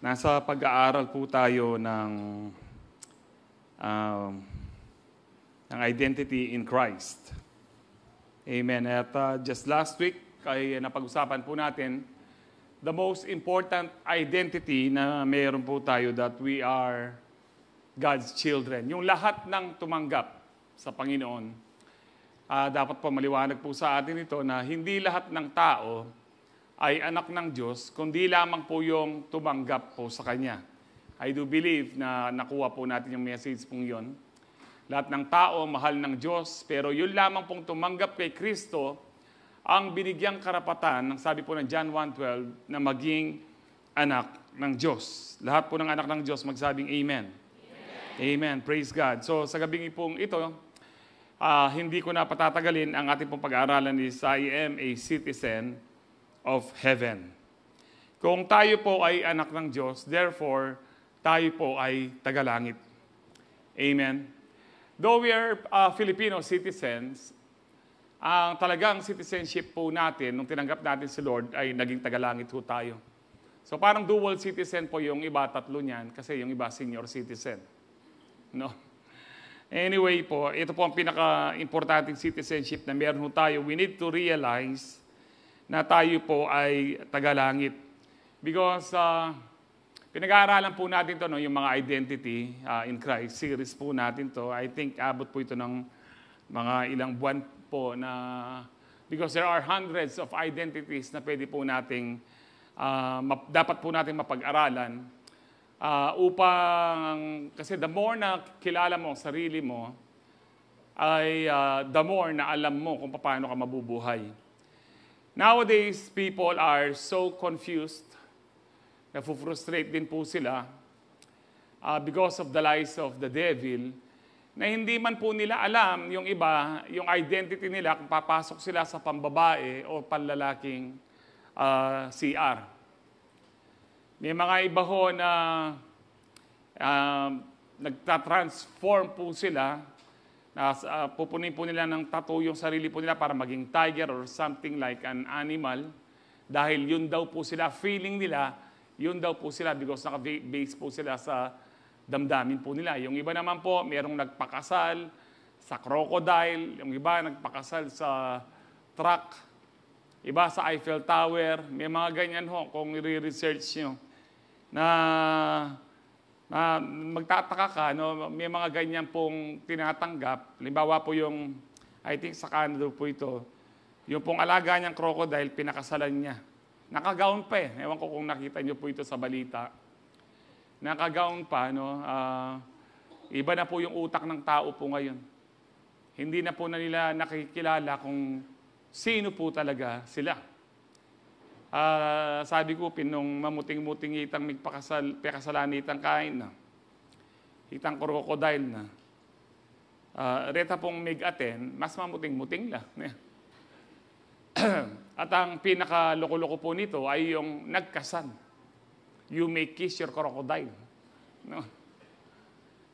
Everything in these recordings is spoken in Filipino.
Nasa pag-aaral po tayo ng identity in Christ. Amen. At just last week, ay napag-usapan po natin the most important identity na mayroon po tayo, that we are God's children. Yung lahat ng tumanggap sa Panginoon, dapat po maliwanag po sa atin ito na hindi lahat ng tao ay anak ng Diyos, kundi lamang po yung tumanggap po sa Kanya. I do believe na nakuha po natin yung message pong yun. Lahat ng tao, mahal ng Diyos, pero yun lamang pong tumanggap kay Kristo, ang binigyang karapatan, ng sabi po ng John 1:12, na maging anak ng Diyos. Lahat po ng anak ng Diyos, magsabing Amen. Amen. Praise God. So sa gabing pong ito, hindi ko na patatagalin. Ang ating pong pag-aaralan is I am a citizen of heaven. Kung tayo po ay anak ng Diyos, therefore, tayo po ay tagalangit. Amen. Though we are Filipino citizens, ang talagang citizenship po natin, nung tinanggap natin si Lord, ay naging tagalangit po tayo. So parang dual citizen po yung iba, tatlo niyan, kasi yung iba senior citizen. No? Anyway po, ito po ang pinaka-importanting citizenship na meron tayo. We need to realize na tayo po ay tagalangit. Because pinag-aaralan po natin ito, no, yung mga identity in Christ, series po natin to. I think abot po ito ng mga ilang buwan po na, because there are hundreds of identities na pwede po nating, dapat po nating mapag-aralan upang, kasi the more na kilala mo ang sarili mo, ay the more na alam mo kung paano ka mabubuhay. Nowadays, people are so confused, nafu-frustrate din po sila because of the lies of the devil, na hindi man po nila alam yung iba, yung identity nila kung papasok sila sa pambabae o panlalaking CR. May mga iba ho na nagtatransform po sila, pupunin po nila ng tattoo yung sarili po nila para maging tiger or something like an animal. Dahil yun daw po sila, feeling nila, yun daw po sila because naka-base po sila sa damdamin po nila. Yung iba naman po, mayroong nagpakasal sa crocodile, yung iba nagpakasal sa truck, iba sa Eiffel Tower. May mga ganyan ho, kung i-research nyo, na magtataka ka, no? May mga ganyan pong tinatanggap. Halimbawa po yung, I think sa Canada po ito, yung pong alaga niyang crocodile, pinakasalan niya. Nakagaon pa eh. Ewan ko kung nakita niyo po ito sa balita. Nakagaon pa, no? Iba na po yung utak ng tao po ngayon. Hindi na po na nila nakikilala kung sino po talaga sila. Sabi ko, nung mamuting-muting itang pekasalan itang kain na, itang crocodile na, reta pong mig-aten, mas mamuting-muting lang. At ang pinaka-loko-loko po nito ay yung nagkasan. You may kiss your crocodile. No?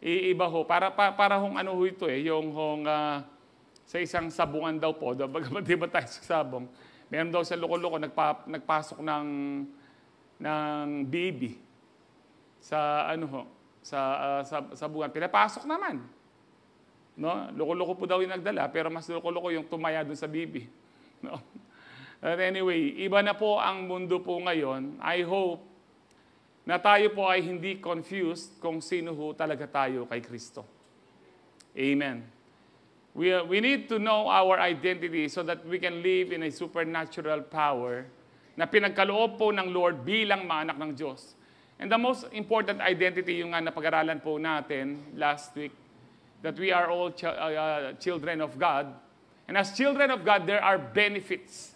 Iiba ho, para hong ano ho ito yung hong sa isang sabungan daw po, di ba tayo sa sabong, meron daw sa loko-loko, nagpasok ng baby sa ano ho, sa buwan. Pinapasok naman. No? Loko-loko po daw yung nagdala, pero mas loko-loko yung tumaya dun sa baby. No? But anyway, iba na po ang mundo po ngayon. I hope na tayo po ay hindi confused kung sino ho talaga tayo kay Kristo. Amen. We need to know our identity so that we can live in a supernatural power na pinagkaloob po ng Lord bilang mga anak ng Diyos. And the most important identity yung napag-aralan po natin last week, that we are all children of God. And as children of God, there are benefits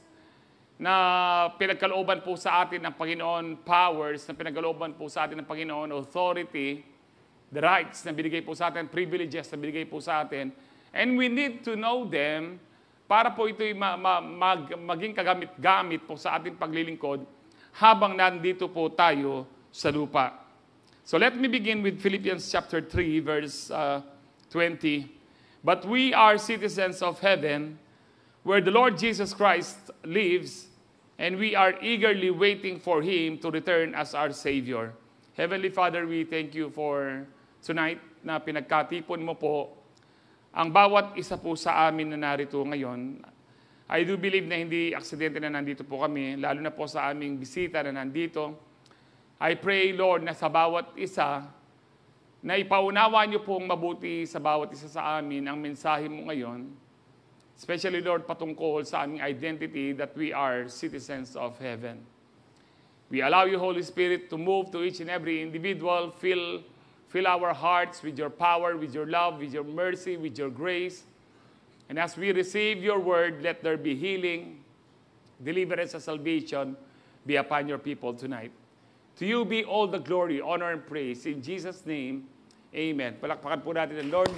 na pinagkalooban po sa atin ng Panginoon, powers na pinagkalooban po sa atin ng Panginoon, authority, the rights na binigay po sa atin, privileges na binigay po sa atin. And we need to know them para po ito'y maging kagamit-gamit po sa ating paglilingkod habang nandito po tayo sa lupa. So let me begin with Philippians chapter 3, verse 20. But we are citizens of heaven, where the Lord Jesus Christ lives, and we are eagerly waiting for Him to return as our Savior. Heavenly Father, we thank you for tonight na pinagkatipon mo po ang bawat isa po sa amin na narito ngayon. I do believe na hindi aksidente na nandito po kami, lalo na po sa aming bisita na nandito. I pray, Lord, na sa bawat isa, na ipaunawa niyo pong mabuti sa bawat isa sa amin ang mensahe mo ngayon. Especially, Lord, patungkol sa aming identity that we are citizens of heaven. We allow you, Holy Spirit, to move to each and every individual. Fill our hearts with your power, with your love, with your mercy, with your grace. And as we receive your word, let there be healing, deliverance, and salvation be upon your people tonight. To you be all the glory, honor, and praise. In Jesus' name, amen. Palakpakan po natin ang Lord.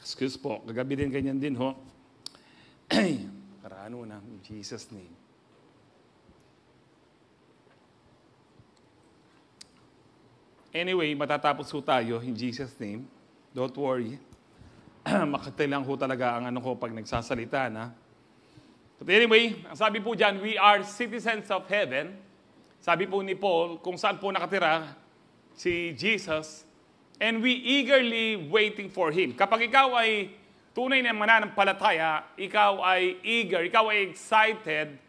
Excuse po, kagabi din ganyan din ho. Karano na, in Jesus' name. Anyway, matatapos ho tayo in Jesus' name. Don't worry. Makatay lang ho talaga ang ano ko pag nagsasalita na. But anyway, ang sabi po dyan, we are citizens of heaven. Sabi po ni Paul, kung saan po nakatira si Jesus, and we eagerly waiting for Him. Kapag ikaw ay tunay na mananampalataya, ikaw ay eager, ikaw ay excited,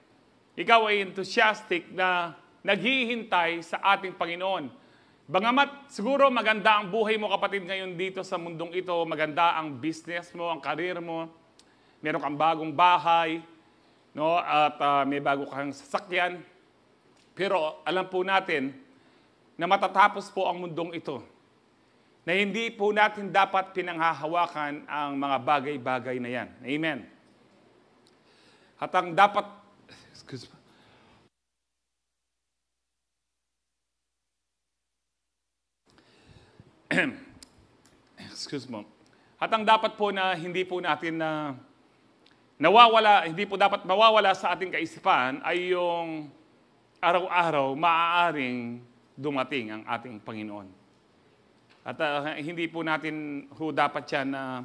ikaw ay enthusiastic na naghihintay sa ating Panginoon. Bangamat siguro maganda ang buhay mo kapatid ngayon dito sa mundong ito, maganda ang business mo, ang karir mo, meron kang bagong bahay, no? At may bago kang sasakyan. Pero alam po natin na matatapos po ang mundong ito. Na hindi po natin dapat pinanghahawakan ang mga bagay-bagay na yan. Amen. At ang dapat, excuse me, excuse mo. At ang dapat po na hindi po natin na nawawala, hindi po dapat mawawala sa ating kaisipan ay yung araw-araw maaaring dumating ang ating Panginoon. At hindi po natin ho dapat yan na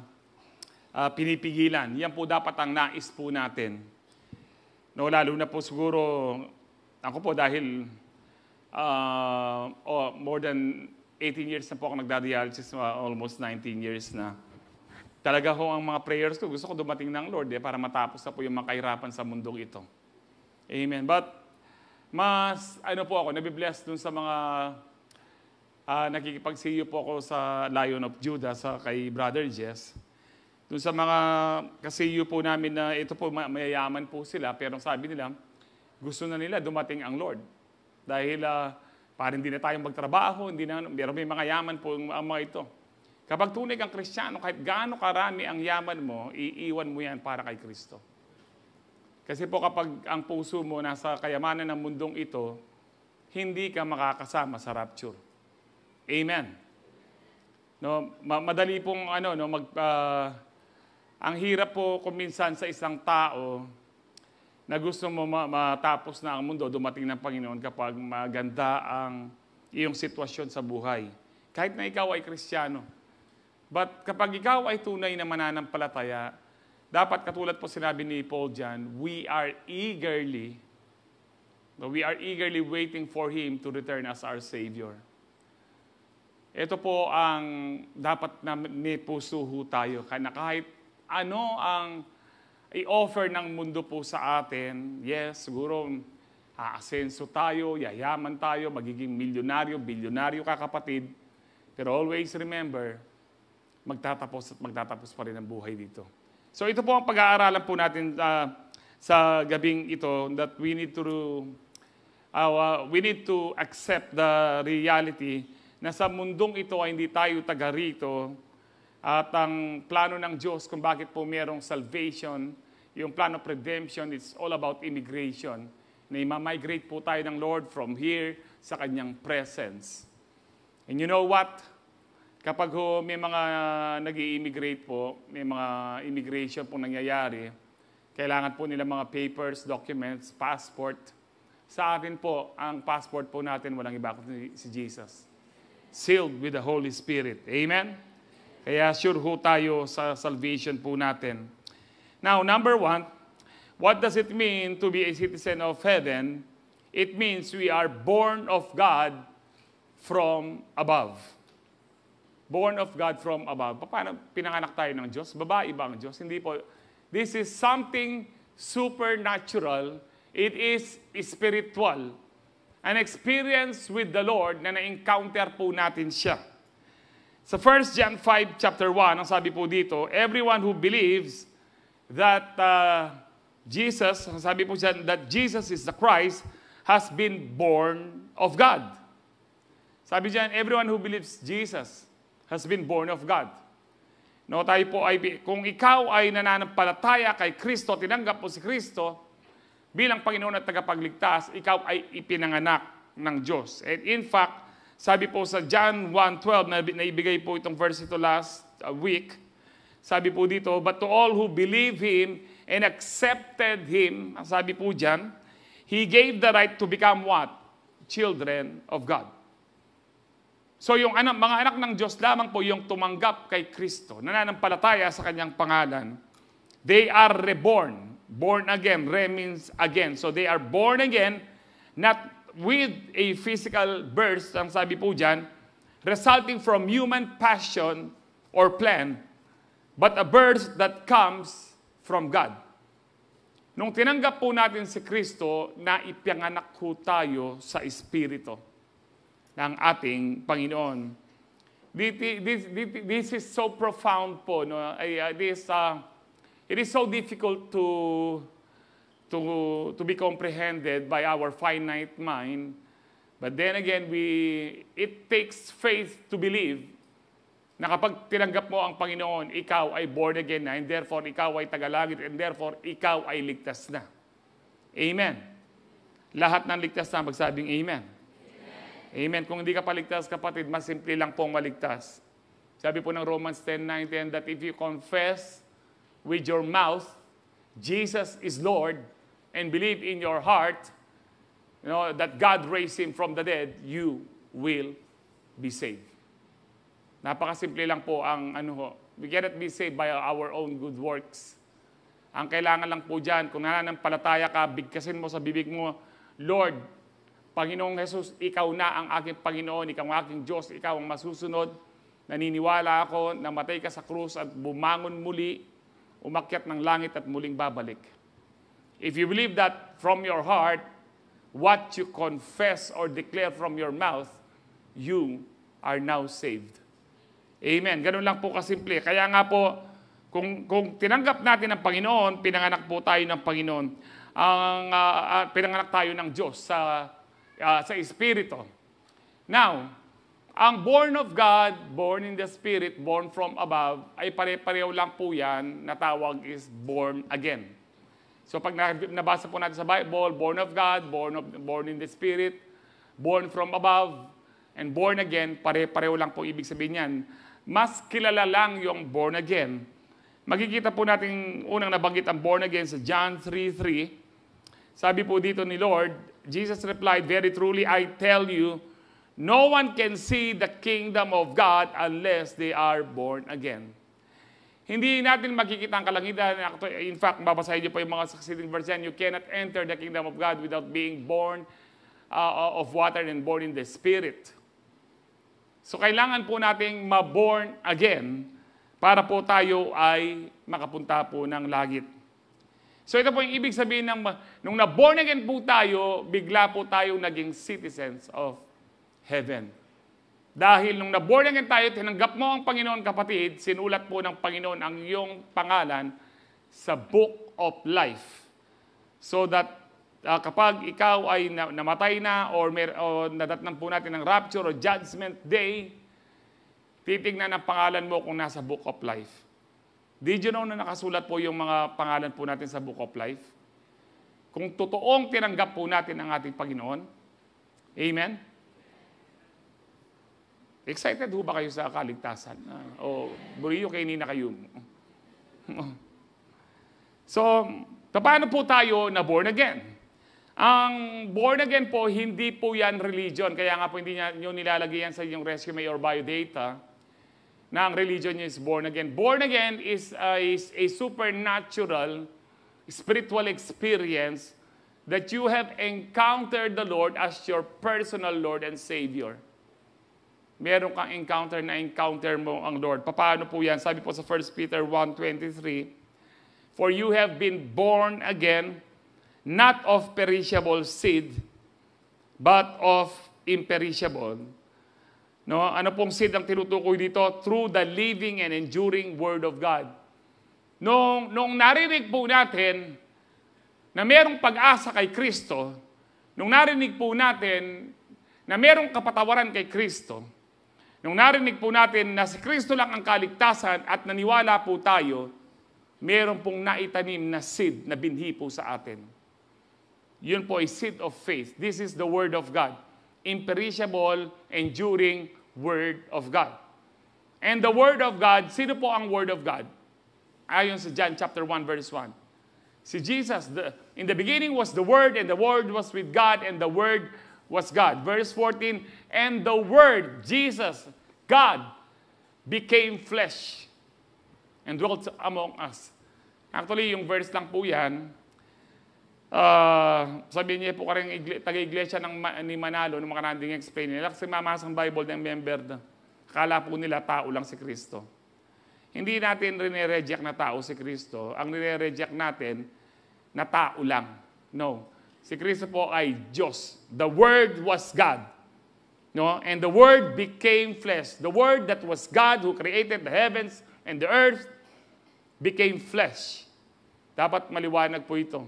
pinipigilan. Yan po dapat ang nais po natin. No, lalo na po siguro, ako po dahil more than 18 years na po ako nagdadialysis, almost 19 years na. Talaga ho ang mga prayers ko, gusto ko dumating ng Lord para matapos na po yung mga kahirapan sa mundong ito. Amen. But, mas, po ako, nabibless dun sa mga nakikipagsiyo po ako sa Lion of Judah, kay Brother Jess. Dun sa mga kasiyo po namin na ito po, mayayaman po sila, pero sabi nila, gusto na nila dumating ang Lord. Dahil, para hindi na tayong magtrabaho, pero may mga yaman po ang mga ito. Kapag tunay kang Kristiyano, kahit gaano karami ang yaman mo, iiwan mo yan para kay Kristo. Kasi po kapag ang puso mo nasa kayamanan ng mundong ito, hindi ka makakasama sa rapture. Amen. No, madali pong ang hirap po kuminsan sa isang tao na gusto mo matapos na ang mundo, dumating ng Panginoon kapag maganda ang iyong sitwasyon sa buhay. Kahit na ikaw ay Kristiyano. But kapag ikaw ay tunay na mananampalataya, dapat katulad po sinabi ni Paul dyan, we are eagerly waiting for Him to return as our Savior. Ito po ang dapat na may puso tayo. Kahit ano ang i-offer ng mundo po sa atin, yes, siguro aasenso tayo, yayaman tayo, magiging milyonaryo, bilyonaryo ka kapatid. Pero always remember, magtatapos pa rin ang buhay dito. So ito po ang pag-aaralan po natin sa gabing ito, that we need to accept the reality na sa mundong ito ay hindi tayo taga rito. At ang plano ng Diyos kung bakit po mayroong salvation, yung plan of redemption, it's all about immigration. Na ima-migrate po tayo ng Lord from here sa Kanyang presence. And you know what? Kapag may mga nag-i-immigrate po, may mga immigration po nangyayari, kailangan po nila mga papers, documents, passport. Sa atin po, ang passport po natin walang iba kundi si Jesus. Sealed with the Holy Spirit. Amen? Kaya sure ho tayo sa salvation po natin. Now, number 1, what does it mean to be a citizen of heaven? It means we are born of God from above. Born of God from above. Paano pinanganak tayo ng Diyos? Babae ba ang Diyos? Hindi po. This is something supernatural. It is spiritual. An experience with the Lord na na-encounter po natin siya. Sa 1 John 5, chapter 1, ang sabi po dito, everyone who believes that Jesus, ang sabi po siya, that Jesus is the Christ, has been born of God. Sabi diyan, everyone who believes Jesus has been born of God. No, tayo po ay, kung ikaw ay nananampalataya kay Kristo, tinanggap mo si Kristo bilang Panginoon at tagapagligtas, ikaw ay ipinanganak ng Diyos. And in fact, sabi po sa John 1:12 na naibigay po itong verse ito last week, sabi po dito, but to all who believe Him and accepted Him, sabi po dyan, He gave the right to become what? Children of God. So yung mga anak ng Diyos lamang po yung tumanggap kay Kristo, nananampalataya sa Kanyang pangalan. They are reborn. Born again. Re means again. So they are born again, not with a physical birth, ang sabi po dyan, resulting from human passion or plan, but a birth that comes from God. Nung tinanggap po natin si Kristo, naipanganak po tayo sa Espiritu ng ating Panginoon. This is so profound po. No? It is so difficult to be comprehended by our finite mind. But then again, it takes faith to believe na kapag tinanggap mo ang Panginoon, ikaw ay born again na, and therefore ikaw ay tagalangit, and therefore ikaw ay ligtas na. Amen. Lahat ng ligtas na magsabing amen. Amen. Kung hindi ka paligtas, kapatid, mas simple lang pong maligtas. Sabi po ng Romans 10:9 that if you confess with your mouth Jesus is Lord and believe in your heart, that God raised Him from the dead, you will be saved. Napakasimple lang po ang we cannot be saved by our own good works. Ang kailangan lang po dyan, kung nananampalataya ka, bigkasin mo sa bibig mo, Lord, Panginoong Jesus, ikaw na ang aking Panginoon, ikaw ang aking Diyos, ikaw ang masusunod. Naniniwala ako na matay ka sa krus at bumangon muli, umakyat ng langit at muling babalik. If you believe that from your heart, what you confess or declare from your mouth, you are now saved. Amen. Ganun lang po kasimple. Kaya nga po, kung tinanggap natin ang Panginoon, pinanganak po tayo ng Panginoon. Pinanganak tayo ng Diyos sa Espiritu. Now, ang born of God, born in the Spirit, born from above, ay pare-pareho lang po yan na tawag is born again. So pag nabasa po natin sa Bible, born of God, born in the Spirit, born from above, and born again, pare-pareho lang po ibig sabihin yan. Mas kilala lang yung born again. Makikita po natin unang nabanggit ang born again sa John 3:3. Sabi po dito ni Lord, Jesus replied, very truly I tell you, no one can see the kingdom of God unless they are born again. Hindi natin makikita ang kalangitan. In fact, babasahin niyo po yung mga succeeding verse yan. You cannot enter the kingdom of God without being born of water and born in the Spirit. So kailangan po nating ma-born again para po tayo ay makapunta po ng langit. So ito po yung ibig sabihin ng nung na-born again po tayo, bigla po tayo naging citizens of heaven. Dahil nung na-born again tayo, tinanggap mo ang Panginoon, kapatid, sinulat po ng Panginoon ang iyong pangalan sa Book of Life. So that kapag ikaw ay namatay na or nadatnan po natin ng rapture o judgment day, titignan ang pangalan mo kung nasa Book of Life. Did you know na nakasulat po yung mga pangalan po natin sa Book of Life? Kung totoong tinanggap po natin ang ating Panginoon. Amen? Excited ho ba kayo sa kaligtasan? O buriyo kayo ni na kayo? So, paano po tayo na born again? Ang born again po, hindi po yan religion. Kaya nga po hindi nyo nilalagay yan sa inyong resume or biodata na ang religion niya is born again. Born again is a supernatural, spiritual experience that you have encountered the Lord as your personal Lord and Savior. Meron kang encounter mo ang Lord. Paano po yan? Sabi po sa 1 Peter 1:23, "For you have been born again, not of perishable seed, but of imperishable." No, ano pong seed ang tinutukoy dito? Through the living and enduring Word of God. Nung narinig po natin na merong pag-asa kay Kristo, nung narinig po natin na merong kapatawaran kay Kristo, nung narinig po natin na si Kristo lang ang kaligtasan at naniwala po tayo, meron pong naitanim na seed na binhi po sa atin. Yun po ay seed of faith. This is the Word of God. Imperishable, enduring Word of God. And the Word of God, sino po ang Word of God? Ayon sa John chapter 1 verse 1. Si Jesus, in the beginning was the Word, and the Word was with God, and the Word was God. Verse 14, and the Word, Jesus, God, became flesh and dwelt among us. Actually, yung verse lang po yan, sabi niya po karang taga-iglesia ni Manalo, nung mga nanding explain nila, kasi mamasang Bible ng member na, akala po nila tao lang si Kristo. Hindi natin rinireject na tao si Kristo. Ang rinireject natin na tao lang. No. Si Kristo po ay Diyos. The Word was God. No? And the Word became flesh. The Word that was God who created the heavens and the earth became flesh. Dapat maliwanag po ito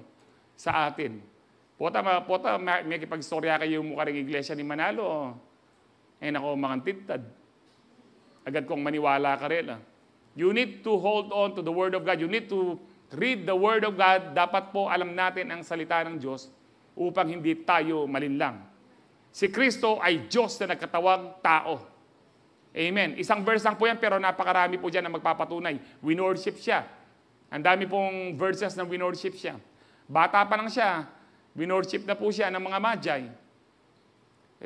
sa atin. Pota may kipagstorya kayo mukha rin iglesia ni Manalo. Eh nako, mga tintad. Agad kong maniwala ka rin. You need to hold on to the Word of God. You need to read the Word of God. Dapat po alam natin ang salita ng Diyos upang hindi tayo malinlang. Si Kristo ay Diyos na nagkatawang tao. Amen. Isang verse lang po yan, pero napakarami po dyan na magpapatunay. Winorship siya. Ang dami pong verses na winorship siya. Bata pa lang siya, winorship na po siya ng mga Magi.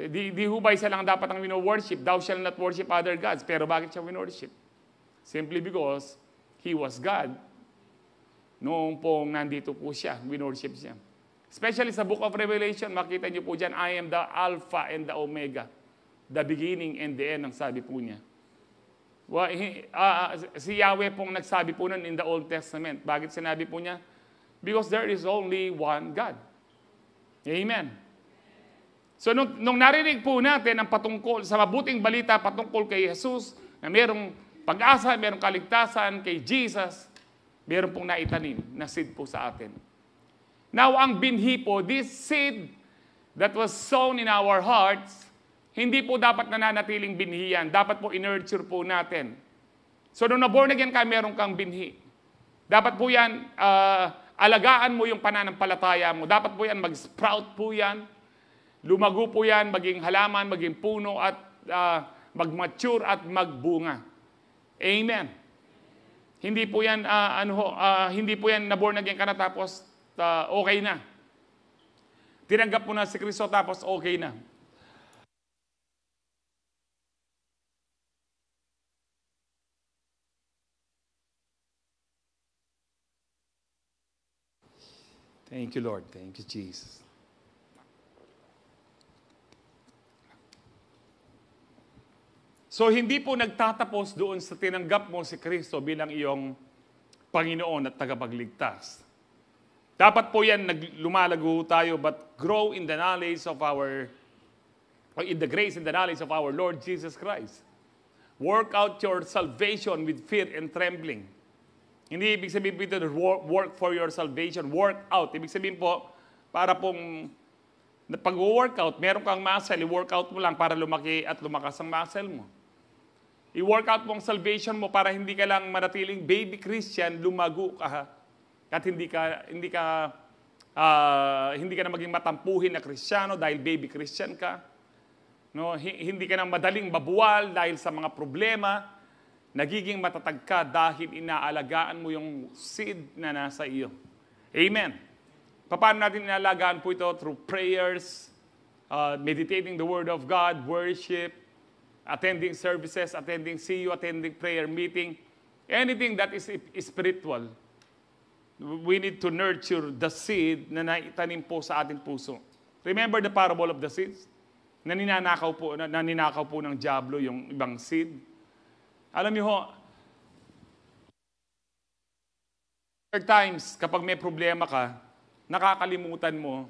Di hubay siya lang dapat ang wino-worship. Thou shalt not worship other gods. Pero bakit siya winorship? Simply because He was God. Noong pong nandito po siya, winorship siya. Especially sa Book of Revelation, makita niyo po dyan, I am the Alpha and the Omega. The beginning and the end, ang sabi po niya. Si Yahweh pong nagsabi po nun in the Old Testament. Bakit sinabi po niya? Because there is only one God. Amen. So nung narinig po natin ang patungkol sa mabuting balita patungkol kay Jesus, na merong pag-asa, merong kaligtasan kay Jesus, meron pong naitanim na seed po sa atin. Now, ang binhi po, this seed that was sown in our hearts, hindi po dapat nananatiling binhi yan. Dapat po in-nurture po natin. So, nung na-born again ka, meron kang binhi. Dapat po yan, alagaan mo yung pananampalataya mo. Dapat po yan, mag-sprout po yan. Lumago po yan, maging halaman, maging puno, at mag-mature at magbunga. Amen. Hindi po yan, hindi po yan na-born again ka na tapos okay na. Tinanggap mo na si Kristo tapos okay na. Thank you, Lord. Thank you, Jesus. So, hindi po nagtatapos doon sa tinanggap mo si Kristo bilang iyong Panginoon at tagapagligtas. Dapat po yan lumalago tayo, but grow in the knowledge of in the grace and the knowledge of our Lord Jesus Christ. Work out your salvation with fear and trembling. Hindi ibig sabihin po ito, work for your salvation, work out. Ibig sabihin po, para pong pag-workout, meron kang muscle, i-workout mo lang para lumaki at lumakas ang muscle mo. I-workout mo ang salvation mo para hindi ka lang manatiling baby Christian, lumago ka, at hindi ka na maging matampuhin na Kristiyano dahil baby Christian ka. No, hindi ka na madaling mabuwal dahil sa mga problema. Nagiging matatag ka dahil inaalagaan mo yung seed na nasa iyo. Amen. Paano natin inaalagaan po ito? Through prayers, meditating the Word of God, worship, attending services, attending CU, attending prayer meeting, anything that is spiritual. We need to nurture the seed na naitanim po sa ating puso. Remember the parable of the seeds? Naninakaw po ng diablo yung ibang seed. Alam niyo ho, times kapag may problema ka, nakakalimutan mo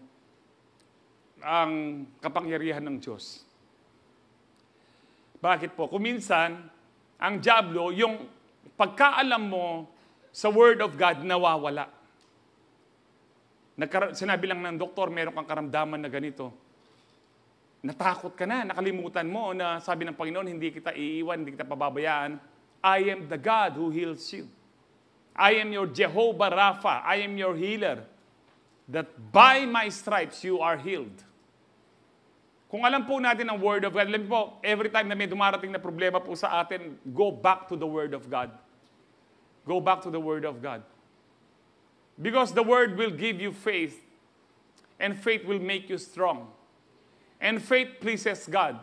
ang kapangyarihan ng Diyos. Bakit po? Kung minsan, ang diablo, yung pagkaalam mo sa Word of God, nawawala. Sinabi lang ng doktor, meron kang karamdaman na ganito. Natakot ka na, nakalimutan mo na sabi ng Panginoon, hindi kita iiwan, hindi kita pababayaan. I am the God who heals you. I am your Jehovah Rapha. I am your healer. That by my stripes you are healed. Kung alam po natin ang Word of God, alam po, every time na may dumarating na problema po sa atin, go back to the Word of God. Go back to the Word of God. Because the Word will give you faith, and faith will make you strong. And faith pleases God.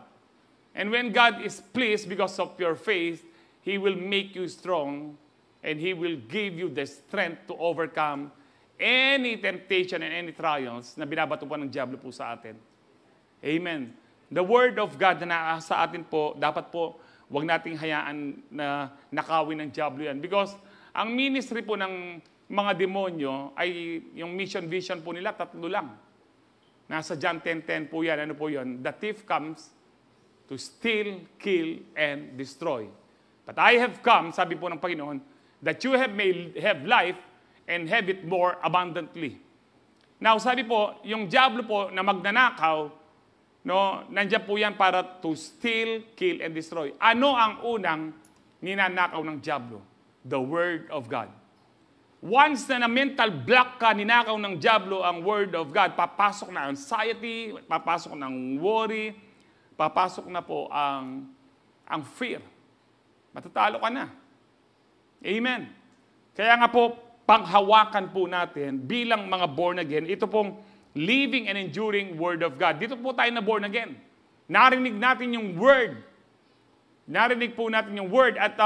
And when God is pleased because of your faith, He will make you strong, and He will give you the strength to overcome any temptation and any trials na binabato po ng diablo po sa atin. Amen. The Word of God na sa atin po, dapat po, huwag nating hayaan na nakawin ng diablo yan. Because ang ministry po ng mga demonyo ay yung mission vision po nila, 3 lang. Nasa John 10:10 po yan. Ano po yun? The thief comes to steal, kill, and destroy. But I have come, sabi po ng Panginoon, that you may have life and have it more abundantly. Now, sabi po, yung diablo po na magnanakaw, nandiyan po yan para to steal, kill, and destroy. Ano ang unang ninanakaw ng diablo? The Word of God. Once na mental block ka, ninakaw ng diablo ang Word of God, papasok na anxiety, papasok ng worry, papasok na po ang fear. Matatalo ka na. Amen. Kaya nga po, panghawakan po natin bilang mga born again, ito pong living and enduring Word of God. Dito po tayo na born again. Narinig natin yung Word. Narinig po natin yung Word. At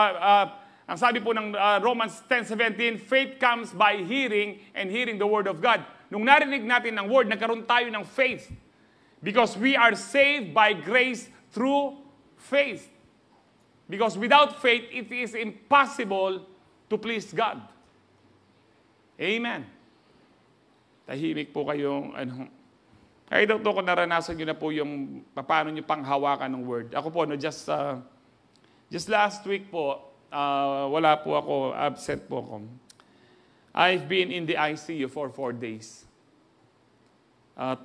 ang sabi po ng Romans 10:17, faith comes by hearing and hearing the Word of God. Nung narinig natin ang Word, nagkaroon tayo ng faith. Because we are saved by grace through faith. Because without faith, it is impossible to please God. Amen. Tahimik po kayong I don't know kung naranasan nyo na po yung paano nyo panghawakan ng Word. Ako po, just last week po, wala po ako, absent po ako. I've been in the ICU for 4 days. At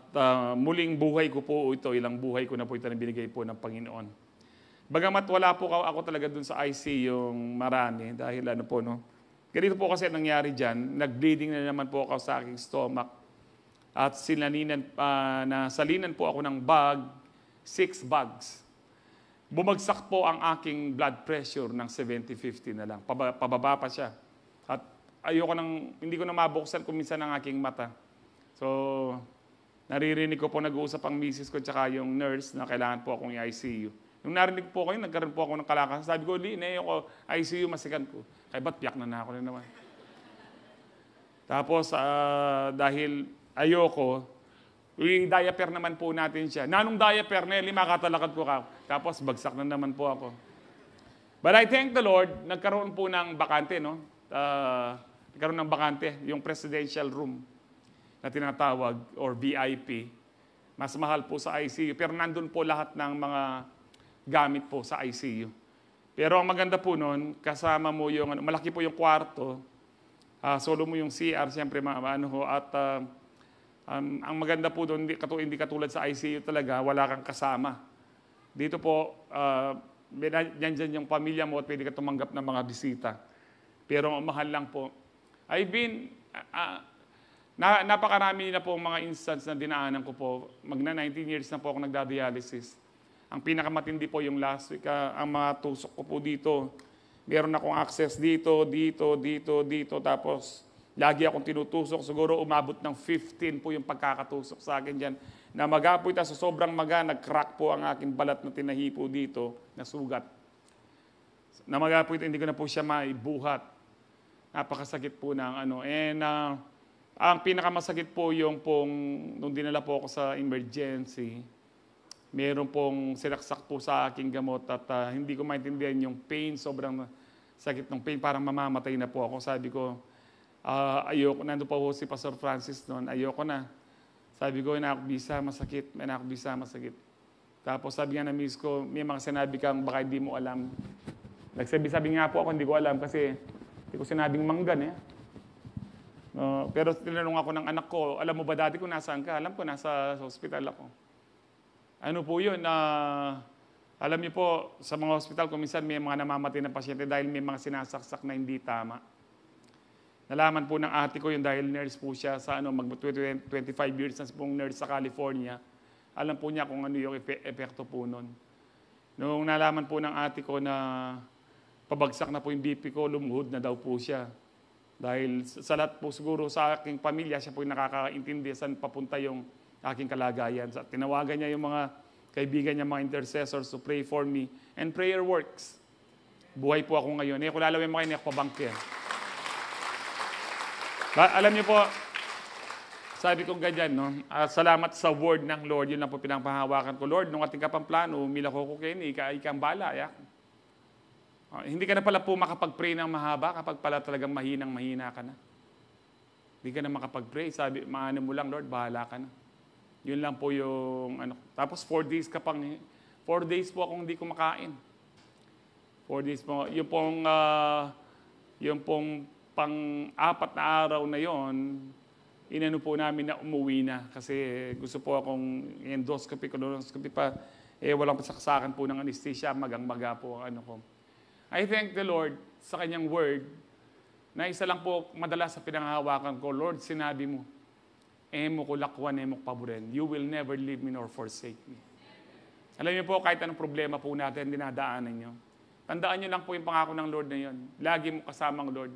muling buhay ko po ito, ilang buhay ko na po ito na binigay po ng Panginoon. Bagamat wala po ako talaga dun sa ICU yung marami, dahil ganito po kasi nangyari dyan, nag-bleeding na naman po ako sa aking stomach. At salinan po ako ng 6 bags. Bumagsak po ang aking blood pressure ng 70-50 na lang. Pababa pa siya. At hindi ko na mabuksan kung minsan ang aking mata. So, naririnig ko po nag-uusap ang misis ko tsaka yung nurse na kailangan po akong i-ICU. Nung narinig po kayo, nagkaroon po ako ng kalakas. Sabi ko, ako ICU, masikan ko. Kaya ba't piyak na ako na naman. Tapos, dahil ayoko, i-diaper naman po natin siya. Nanong diaper, Nelly, makatalakad ko ka. Tapos, bagsak na naman po ako. But I thank the Lord, nagkaroon po ng bakante, nagkaroon ng bakante, yung presidential room na tinatawag, or VIP. Mas mahal po sa ICU. Pero nandun po lahat ng mga gamit po sa ICU. Pero ang maganda po nun, kasama mo yung, malaki po yung kwarto, solo mo yung CR, siyempre, at ang maganda po doon, hindi katulad sa ICU talaga, wala kang kasama. Dito po, nandyan yung pamilya mo at pwede ka tumanggap ng mga bisita. Pero mahal lang po. Napakarami na po mga instance na dinaanan ko po. Magna 19 years na po ako nagda-dialysis. Ang pinakamatindi po yung last week, ang mga tusok ko po dito. Meron akong access dito, tapos lagi akong tinutusok. Siguro umabot ng 15 po yung pagkakatusok sa akin dyan. na magapoy ta sa sobrang maga, nag-crack po ang aking balat na tinahi po dito, na sugat. Na magapoy hindi ko na po siya maibuhat. Napakasakit po ng ano. And ang pinakamasakit po yung pong, nung dinala po ako sa emergency, meron pong sinaksak po sa aking gamot at hindi ko maintindihan yung pain, sobrang sakit ng pain, parang mamamatay na po ako. Sabi ko, ayoko, nandun pa po si Pastor Francis noon, ayoko na. Sabi ko, inakbisa, masakit, inakbisa, masakit. Tapos sabi nga na miss ko, may mga sinabi kang baka hindi mo alam. Nagsabi nga po ako, hindi ko alam kasi hindi ko sinabing manggan pero tinanong ako ng anak ko, alam mo ba dati kung nasaan ka? Alam ko, nasa hospital ako. Ano po yun? Alam niyo po, sa mga hospital, kung minsan may mga namamatay na pasyente dahil may mga sinasaksak na hindi tama. Nalaman po ng ate ko yun dahil nurse po siya sa 25 years na pong nurse sa California. Alam po niya kung ano yung epekto po nun. Nung nalaman po ng ate ko na pabagsak na po yung BP ko, lumuhod na daw po siya. Dahil sa lahat po siguro sa aking pamilya, siya po yung nakakaintindi saan papunta yung aking kalagayan. Tinawagan niya yung mga kaibigan niya, mga intercessors to pray for me. And prayer works. Buhay po ako ngayon. Kung lalawin mo kayo, ako pabangkir. Alam niyo po, sabi ko ganyan, no? Salamat sa word ng Lord. Yun lang po pinangpahawakan ko. Lord, nung ating kapamplano, milako ko kayo ni ikang bala. Hindi ka na pala po makapag-pray ng mahaba kapag pala talagang mahina ka na. Hindi ka na makapag-pray. Sabi, maano mo lang, Lord, bahala ka na. Yun lang po yung ano. Tapos 4 days po akong hindi kumakain. 4 days po. Yung pong pang-4 na araw na yon, inano po namin na umuwi na. Kasi gusto po akong endoscopy, colonoscopy pa. Walang pasaksakan po ng anesthesia. Magang-maga po ang ano ko. I thank the Lord sa kanyang word na isa lang po madalas sa pinanghahawakan ko. Lord, sinabi mo, emo ko lakwan, emo ko paboren. You will never leave me nor forsake me. Alam niyo po, kahit anong problema po natin, dinadaanan niyo. Tandaan niyo lang po yung pangako ng Lord na yun. Lagi mo kasamang Lord.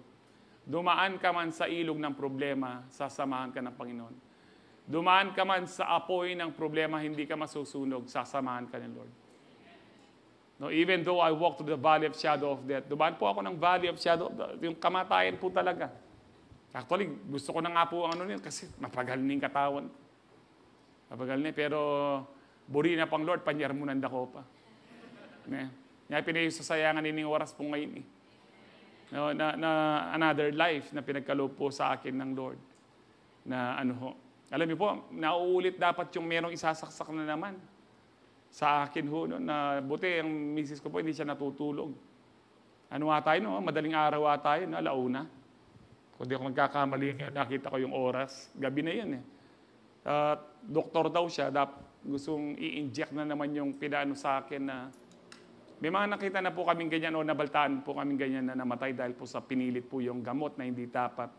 Dumaan ka man sa ilog ng problema, sasamahan ka ng Panginoon. Dumaan ka man sa apoy ng problema, hindi ka masusunog, sasamahan ka ng Lord. No, even though I walk through the valley of shadow of death, dumaan po ako ng valley of shadow of death, yung kamatayan po talaga. Actually, gusto ko na nga po ang ano yun kasi mapagal na yung katawan. Mapagal na, pero buri na pang Lord, panyar mo nanda ko pa. Nga pinayo sa sayangan nining oras po ngayon. No, na another life na pinagkaloob po sa akin ng Lord. Na ano ho. Alam niyo po, nauulit dapat yung merong isasaksak na naman. Sa akin ho, no, na buti ang misis ko po, hindi siya natutulog. Ano tayo, no? Madaling araw tayo, no? Alauna. Kung di ako magkakamali, nakita ko yung oras. Gabi na yun doktor daw siya, gustong i-inject na naman yung pinaano sa akin na may mga nakita na po kaming ganyan o nabaltaan po kaming ganyan na namatay dahil po sa pinilit po yung gamot na hindi dapat.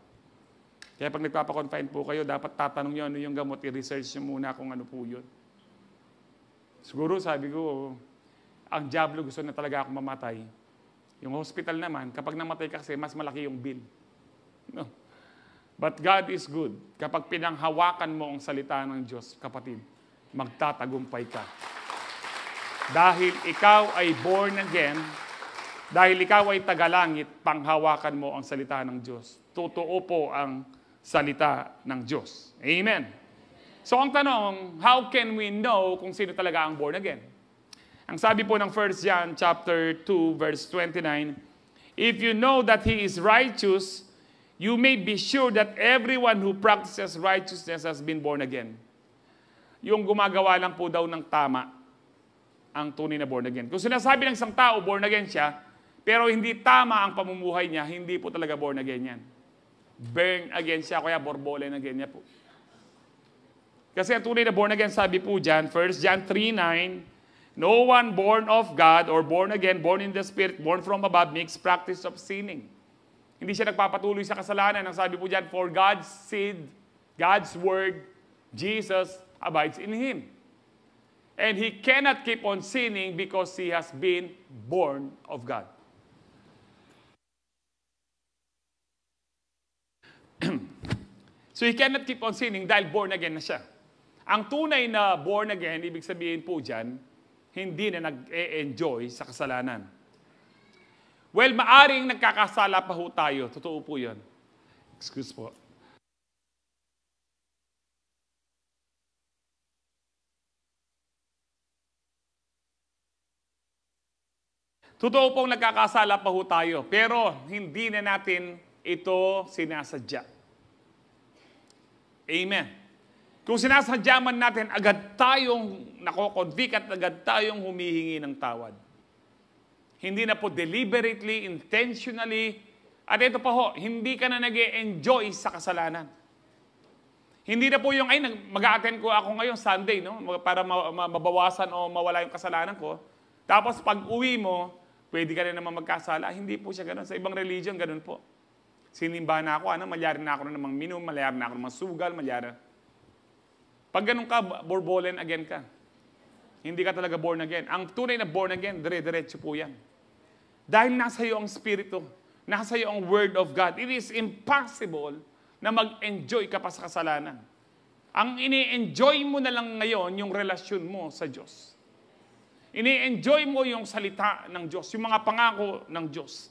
Kaya pag nagpapakonfine po kayo, dapat tatanong nyo ano yung gamot, i-research nyo muna kung ano po yun. Siguro sabi ko, ang diablo gusto na talaga ako mamatay. Yung hospital naman, kapag namatay ka kasi, mas malaki yung bill. No. But God is good. Kapag pinanghawakan mo ang salita ng Diyos, kapatid, magtatagumpay ka. Dahil ikaw ay born again, dahil ikaw ay tagalangit, panghawakan mo ang salita ng Diyos. Totoo po ang salita ng Diyos. Amen. So ang tanong, how can we know kung sino talaga ang born again? Ang sabi po ng 1 John chapter 2 verse 29, if you know that He is righteous, you may be sure that everyone who practices righteousness has been born again. Yung gumagawa lang po daw ng tama, ang tunay na born again. Kung sinasabi ng isang tao, born again siya, pero hindi tama ang pamumuhay niya, hindi po talaga born again yan. Burn again siya, kaya borbolen again niya po. Kasi ang tunay na born again, sabi po dyan, 1 John 3:9, no one born of God or born again, born in the Spirit, born from above, makes practice of sinning. Hindi siya nagpapatuloy sa kasalanan. Ang sabi po dyan, for God's seed, God's word, Jesus abides in Him. And he cannot keep on sinning because he has been born of God. So he cannot keep on sinning dahil born again na siya. Ang tunay na born again, ibig sabihin po dyan, hindi na nag-e-enjoy sa kasalanan. Well, maaring nagkakasala pa ho tayo. Totoo po yun. Excuse po. Totoo pong nagkakasala pa ho tayo, pero hindi na natin ito sinasadya. Amen. Kung sinasadya man natin, agad tayong nakoconvict at agad tayong humihingi ng tawad. Hindi na po deliberately, intentionally, at ito pa ho, hindi ka na nag-e-enjoy sa kasalanan. Hindi na po yung, ay, mag-a-attend ko ako ngayon Sunday, no? Para mabawasan o mawala yung kasalanan ko. Tapos pag uwi mo, pwede ka rin naman magkasala. Hindi po siya ganun. Sa ibang religion, ganun po. Sinimba na ako, malyarin na ako na namang minum, malyarin na ako ng sugal, malyarin. Pag ganun ka, born again ka. Hindi ka talaga born again. Ang tunay na born again, dire-diretso po yan. Dahil nasa iyo ang Espiritu, nasa iyo ang Word of God, it is impossible na mag-enjoy ka pa sa kasalanan. Ang ini-enjoy mo na lang ngayon, yung relasyon mo sa Diyos. Ini-enjoy mo yung salita ng Diyos, yung mga pangako ng Diyos.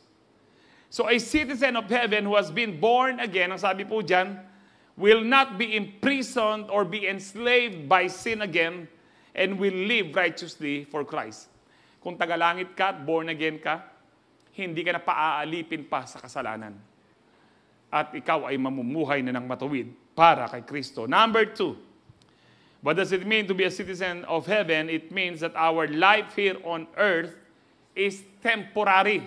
So a citizen of heaven who has been born again, ang sabi po dyan, will not be imprisoned or be enslaved by sin again and will live righteously for Christ. Kung tagalangit ka at born again ka, hindi ka na paaalipin pa sa kasalanan. At ikaw ay mamumuhay na ng matuwid para kay Kristo. Number 2, what does it mean to be a citizen of heaven? It means that our life here on earth is temporary.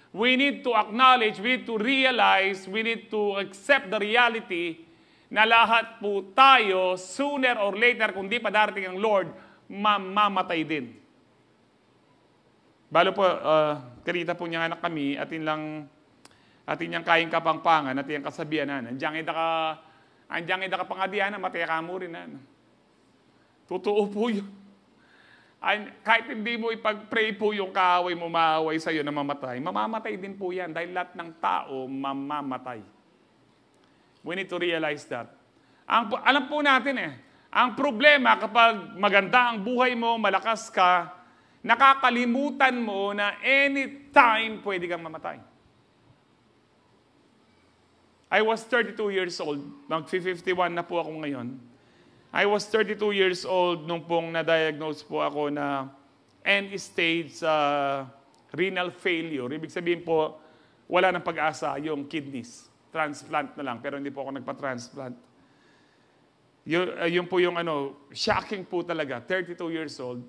We need to acknowledge, we need to realize, we need to accept the reality na lahat po tayo, sooner or later, kung di pa darating ang Lord, mamamatay din. Balo po, karita po niya anak kami, atin niyang kaing kapangpangan, atin niyang kasabihan na, andyang ida ka pangadian, mataya ka mo rin. Totoo po yun. Kahit hindi mo ipag-pray po yung kaaway mo, maaway sa'yo na mamatay, mamamatay din po yan dahil lahat ng tao mamamatay. We need to realize that. Alam po natin ang problema kapag maganda ang buhay mo, malakas ka, nakakalimutan mo na anytime pwede kang mamatay. I was 32 years old, mag-51 na po ako ngayon. I was 32 years old nung pong na-diagnose po ako na end-stage renal failure. Ibig sabihin po, wala nang pag-asa yung kidneys. Transplant na lang, pero hindi po ako nagpa-transplant. Yun po yung shocking po talaga, 32 years old.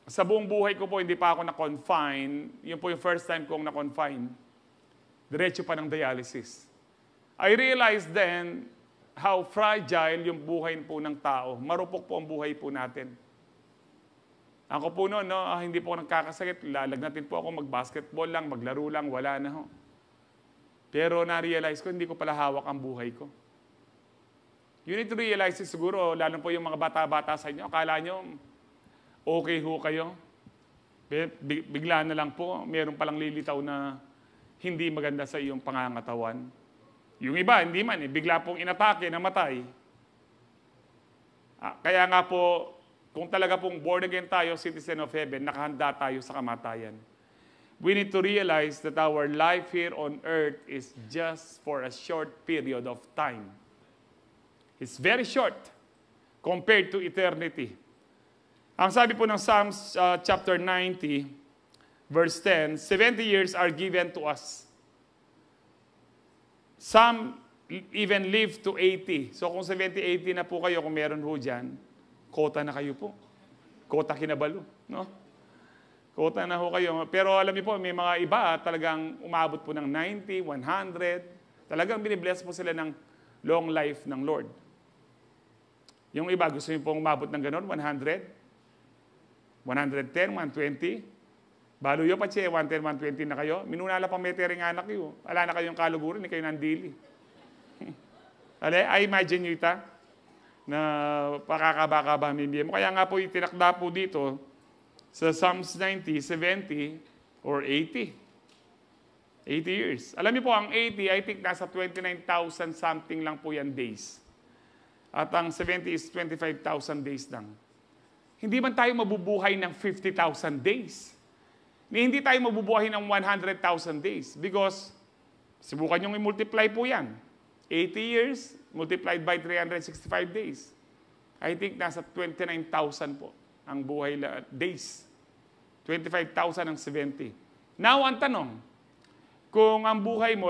Sa buong buhay ko po, hindi pa ako na-confine. Yun po yung first time kong na-confine. Diretso pa ng dialysis. I realized then how fragile yung buhay po ng tao. Marupok po ang buhay po natin. Ako po noon, hindi po ako nagkakasakit. Lalagnatin po ako mag-basketball lang, maglaro lang, wala na ho. Pero na-realize ko, hindi ko pala hawak ang buhay ko. You need to realize it siguro, lalo po yung mga bata-bata sa inyo, akala nyo, okay ho kayo. Bigla na lang po, meron palang lilitaw na hindi maganda sa iyong pangangatawan. Yung iba, hindi man, bigla pong inatake, namatay. Kaya nga po, kung talaga pong born again tayo, citizen of heaven, nakahanda tayo sa kamatayan. We need to realize that our life here on earth is just for a short period of time. It's very short compared to eternity. Ang sabi po ng Psalms chapter 90, verse 10, 70 years are given to us. Some even live to 80. So kung 70, 80 na po kayo, kung meron ho dyan, kota na kayo po. Kota kinabalo. No? Kota na ho kayo. Pero alam niyo po, may mga iba talagang umabot po ng 90, 100. Talagang binibless po sila ng long life ng Lord. Yung iba, gusto niyo pong umabot ng ganon, 100, 110, 120. Balo yun pa siya, 110, 120 na kayo. Minunala pa may tering anak yun. Wala na kayong kaluguran, hindi kayo nandili. I imagine nyo ita na pakakaba-kaba mo. Kaya nga po itinakda po dito sa Psalms 90, 70, or 80. 80 years. Alam niyo po, ang 80, I think nasa 29,000 something lang po yan days. At ang 70 is 25,000 days lang. Hindi man tayo mabubuhay ng 50,000 days. Hindi tayo mabubuhay ng 100,000 days because subukan nyo i-multiply po yan. 80 years multiplied by 365 days. I think nasa 29,000 po ang buhay days. 25,000 ang 70. Now, ang tanong, kung ang buhay mo,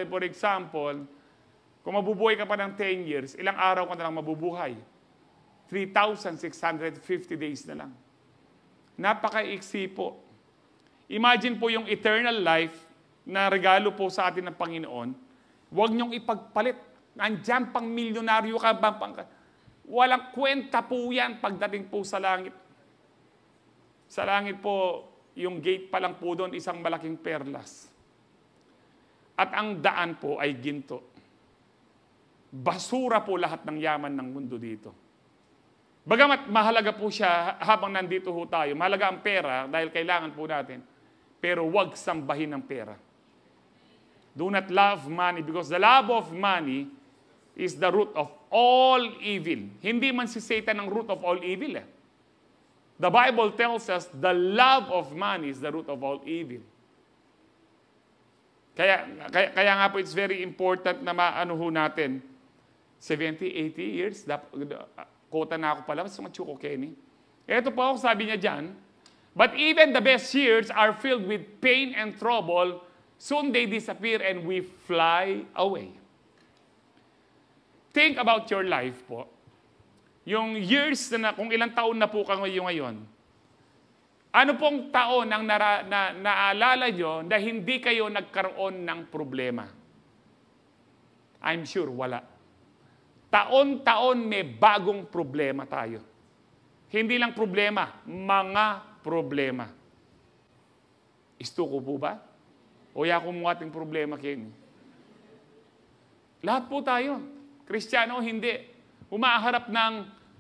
for example, kung mabubuhay ka pa ng 10 years, ilang araw ka na lang mabubuhay? 3,650 days na lang. Napaka-iksi po. Imagine po yung eternal life na regalo po sa atin ng Panginoon. Huwag niyong ipagpalit. Nandiyan pang milyonaryo ka ba? Walang kwenta po yan pagdating po sa langit. Sa langit po, yung gate pa lang po doon, isang malaking perlas. At ang daan po ay ginto. Basura po lahat ng yaman ng mundo dito. Bagamat mahalaga po siya habang nandito ho tayo. Mahalaga ang pera dahil kailangan po natin. Pero huwag sambahin ng pera. Do not love money because the love of money is the root of all evil. Hindi man si Satan ang root of all evil. The Bible tells us the love of money is the root of all evil. Kaya nga po it's very important na maano ho natin 70, 80 years. Kota na ako pala, mas machuko Kenny. Ito po, sabi niya dyan, but even the best years are filled with pain and trouble. Soon they disappear and we fly away. Think about your life po. Yung years na kung ilang taon na po kayo ngayon, ano pong taon ang naalala nyo na hindi kayo nagkaroon ng problema? I'm sure wala. Taon-taon may bagong problema tayo. Hindi lang problema, mga problema. Isto ko po ba? O yakong mo ating problema, Ken? Lahat po tayo. Kristiyano, hindi. Humaharap ng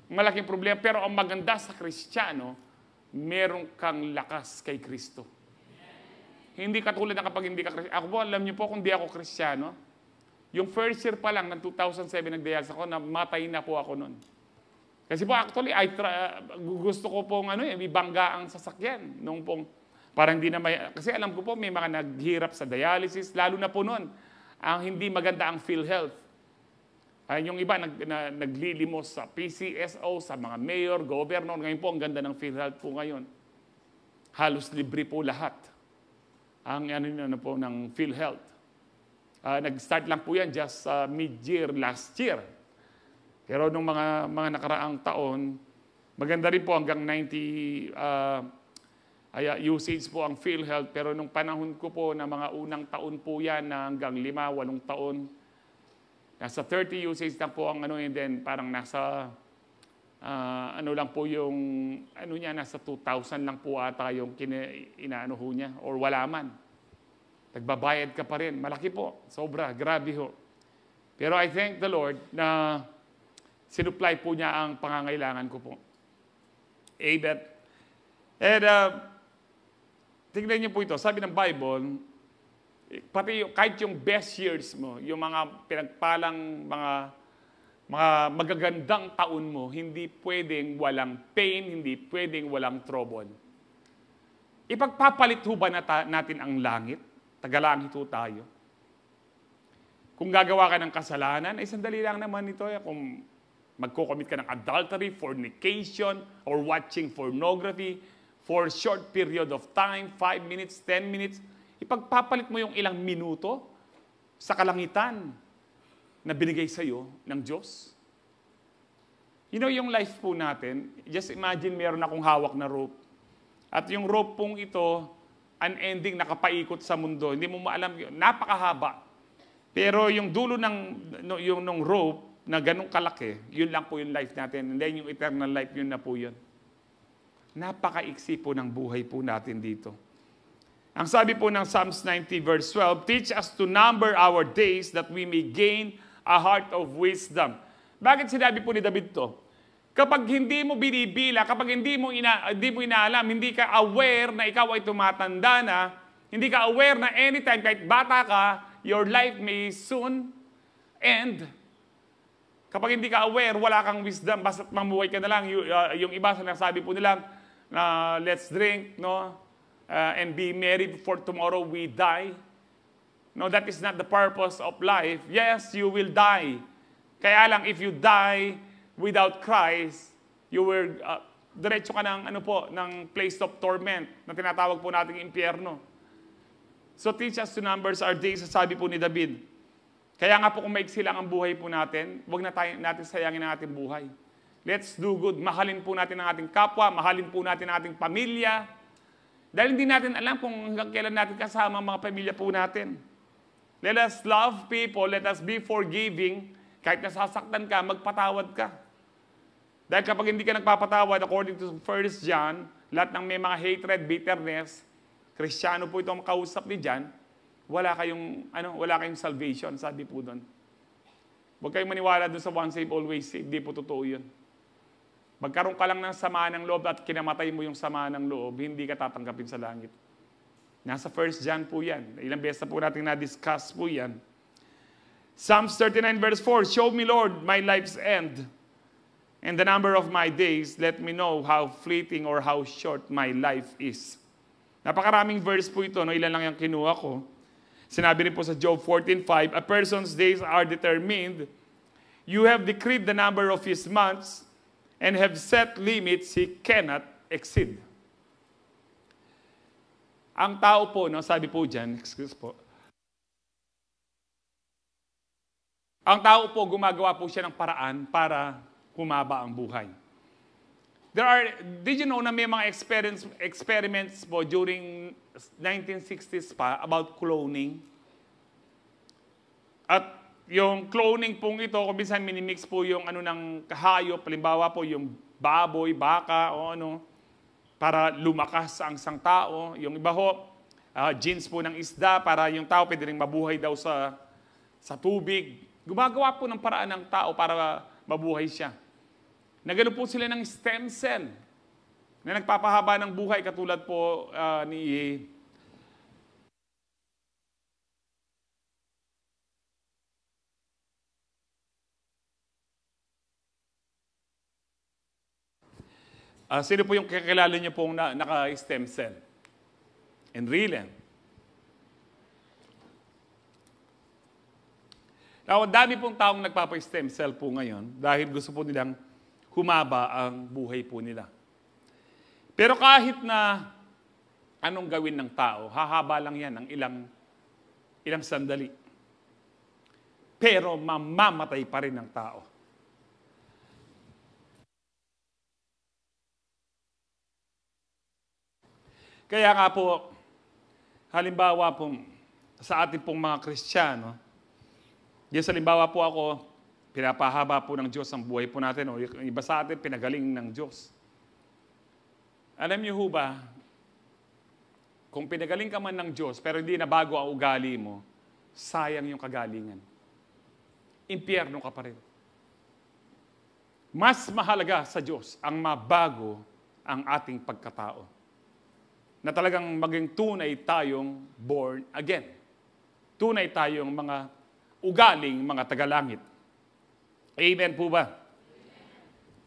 malaking problema. Pero ang maganda sa Kristiyano, meron kang lakas kay Kristo. Hindi katulad na kapag hindi ka Kristiyano. Ako po, alam niyo po kung di ako Kristiyano, yung first year pa lang ng 2007 nagdialysis ako, namatay na po ako noon. Kasi po actually, gusto ko pong ibangga ang sasakyan. Nung pong, parang hindi na kasi alam ko po may mga naghirap sa dialysis, lalo na po noon, ang hindi maganda ang PhilHealth. Yung iba naglilimos sa PCSO, sa mga mayor, governor. Ngayon po, ang ganda ng PhilHealth po ngayon. Halos libre po lahat. Ang po ng PhilHealth. Nag-start lang po yan just mid-year last year. Pero nung mga nakaraang taon, maganda rin po hanggang 90 usage po ang PhilHealth. Pero nung panahon ko po na mga unang taon po yan na hanggang 5-8 taon, nasa 30 usage lang po ang and then parang nasa lang po yung nasa 2,000 lang po ata yung inaano ho niya or wala man. Nagbabayad ka pa rin. Malaki po. Sobra. Grabe ho. Pero I thank the Lord na sinupply po niya ang pangangailangan ko po. Amen. And tignan niyo po ito. Sabi ng Bible, pati kahit yung best years mo, yung mga pinagpalang mga magagandang taon mo, hindi pwedeng walang pain, hindi pwedeng walang trouble. Ipagpapalit ho ba natin ang langit? Tagalangit ho tayo. Kung gagawa ka ng kasalanan, ay sandali lang naman ito. Kung magko-commit ka ng adultery, fornication, or watching pornography for a short period of time, 5 minutes, 10 minutes, ipagpapalit mo yung ilang minuto sa kalangitan na binigay sa iyo ng Diyos. You know, yung life po natin, just imagine meron akong hawak na rope. At yung rope pong ito, unending, nakapaikot sa mundo. Hindi mo maalam yun. Napakahaba. Pero yung dulo ng rope na ganun kalaki, yun lang po yung life natin. And then yung eternal life, yun na po yun. Napakaiksi po ng buhay po natin dito. Ang sabi po ng Psalms 90 verse 12, teach us to number our days that we may gain a heart of wisdom. Bakit sinabi po ni David to? Kapag hindi mo binibila, kapag hindi mo inaalam, hindi ka aware na ikaw ay tumatanda na, hindi ka aware na anytime, kahit bata ka, your life may soon end. Kapag hindi ka aware, wala kang wisdom, basta mamuhay ka na lang. Yung iba, sinasabi po nila, na let's drink, no? And be merry for tomorrow we die. No, that is not the purpose of life. Yes, you will die. Kaya lang, if you die without Christ, you will, diretso ka ng, ng place of torment, na tinatawag po nating impyerno. So teach us to numbers our days, sabi po ni David. Kaya nga po kung maiksi lang ang buhay po natin, huwag na natin sayangin ang ating buhay. Let's do good. Mahalin po natin ang ating kapwa, mahalin po natin ang ating pamilya. Dahil hindi natin alam kung hanggang kailan natin kasama ang mga pamilya po natin. Let us love people, let us be forgiving. Kahit nasasaktan ka, magpatawad ka. Dahil kapag hindi ka nagpapatawad, according to 1 John, lahat ng may mga hatred, bitterness, Kristiyano po itong kausap ni John, wala kayong salvation, sabi po doon. Huwag kayong maniwala doon sa once saved, always saved. Hindi po totoo yun. Magkaroon ka lang ng sama ng loob at kinamatay mo yung sama ng loob, hindi ka tatanggapin sa langit. Nasa 1 John po yan. Ilang beses na po natin na-discuss po yan. Psalms 39 verse 4, show me, Lord, my life's end, and the number of my days, let me know how fleeting or how short my life is. Napakaraming verse po ito, no? Ilan lang yung kinuha ko. Sinabi rin po sa Job 14:5, a person's days are determined. You have decreed the number of his months and have set limits he cannot exceed. Ang tao po, no, sabi po dyan, excuse po, ang tao po, gumagawa po siya ng paraan para humaba ang buhay. Did you know na may mga experiments po during 1960s pa about cloning? At yung cloning pong ito, kung minsan minimix po yung ng kahayop, halimbawa po yung baboy, baka, o para lumakas ang isang tao. Yung iba ho, genes po ng isda, para yung tao pwede rin mabuhay daw sa tubig. Gumagawa po ng paraan ng tao para mabuhay siya. Nagano po sila ng stem cell na nagpapahaba ng buhay katulad po ni sino po yung kakilala niyo pong naka-stem cell? Enrilen. Now, dami pong taong nagpapa-stem cell po ngayon dahil gusto po nilang humaba ang buhay po nila. Pero kahit na anong gawin ng tao, hahaba lang yan ng ilang sandali. Pero mamamatay pa rin ng tao. Kaya nga po, halimbawa po, sa ating pong mga Kristiyano, yes, halimbawa po ako, pinapahaba po ng Diyos ang buhay po natin. O yung iba sa atin, pinagaling ng Diyos. Alam niyo ho ba, kung pinagaling ka man ng Diyos, pero hindi na bago ang ugali mo, sayang yung kagalingan. Impyerno ka pa rin. Mas mahalaga sa Diyos ang mabago ang ating pagkatao. Na talagang maging tunay tayong born again. Tunay tayong mga ugaling mga tagalangit. Amen po ba?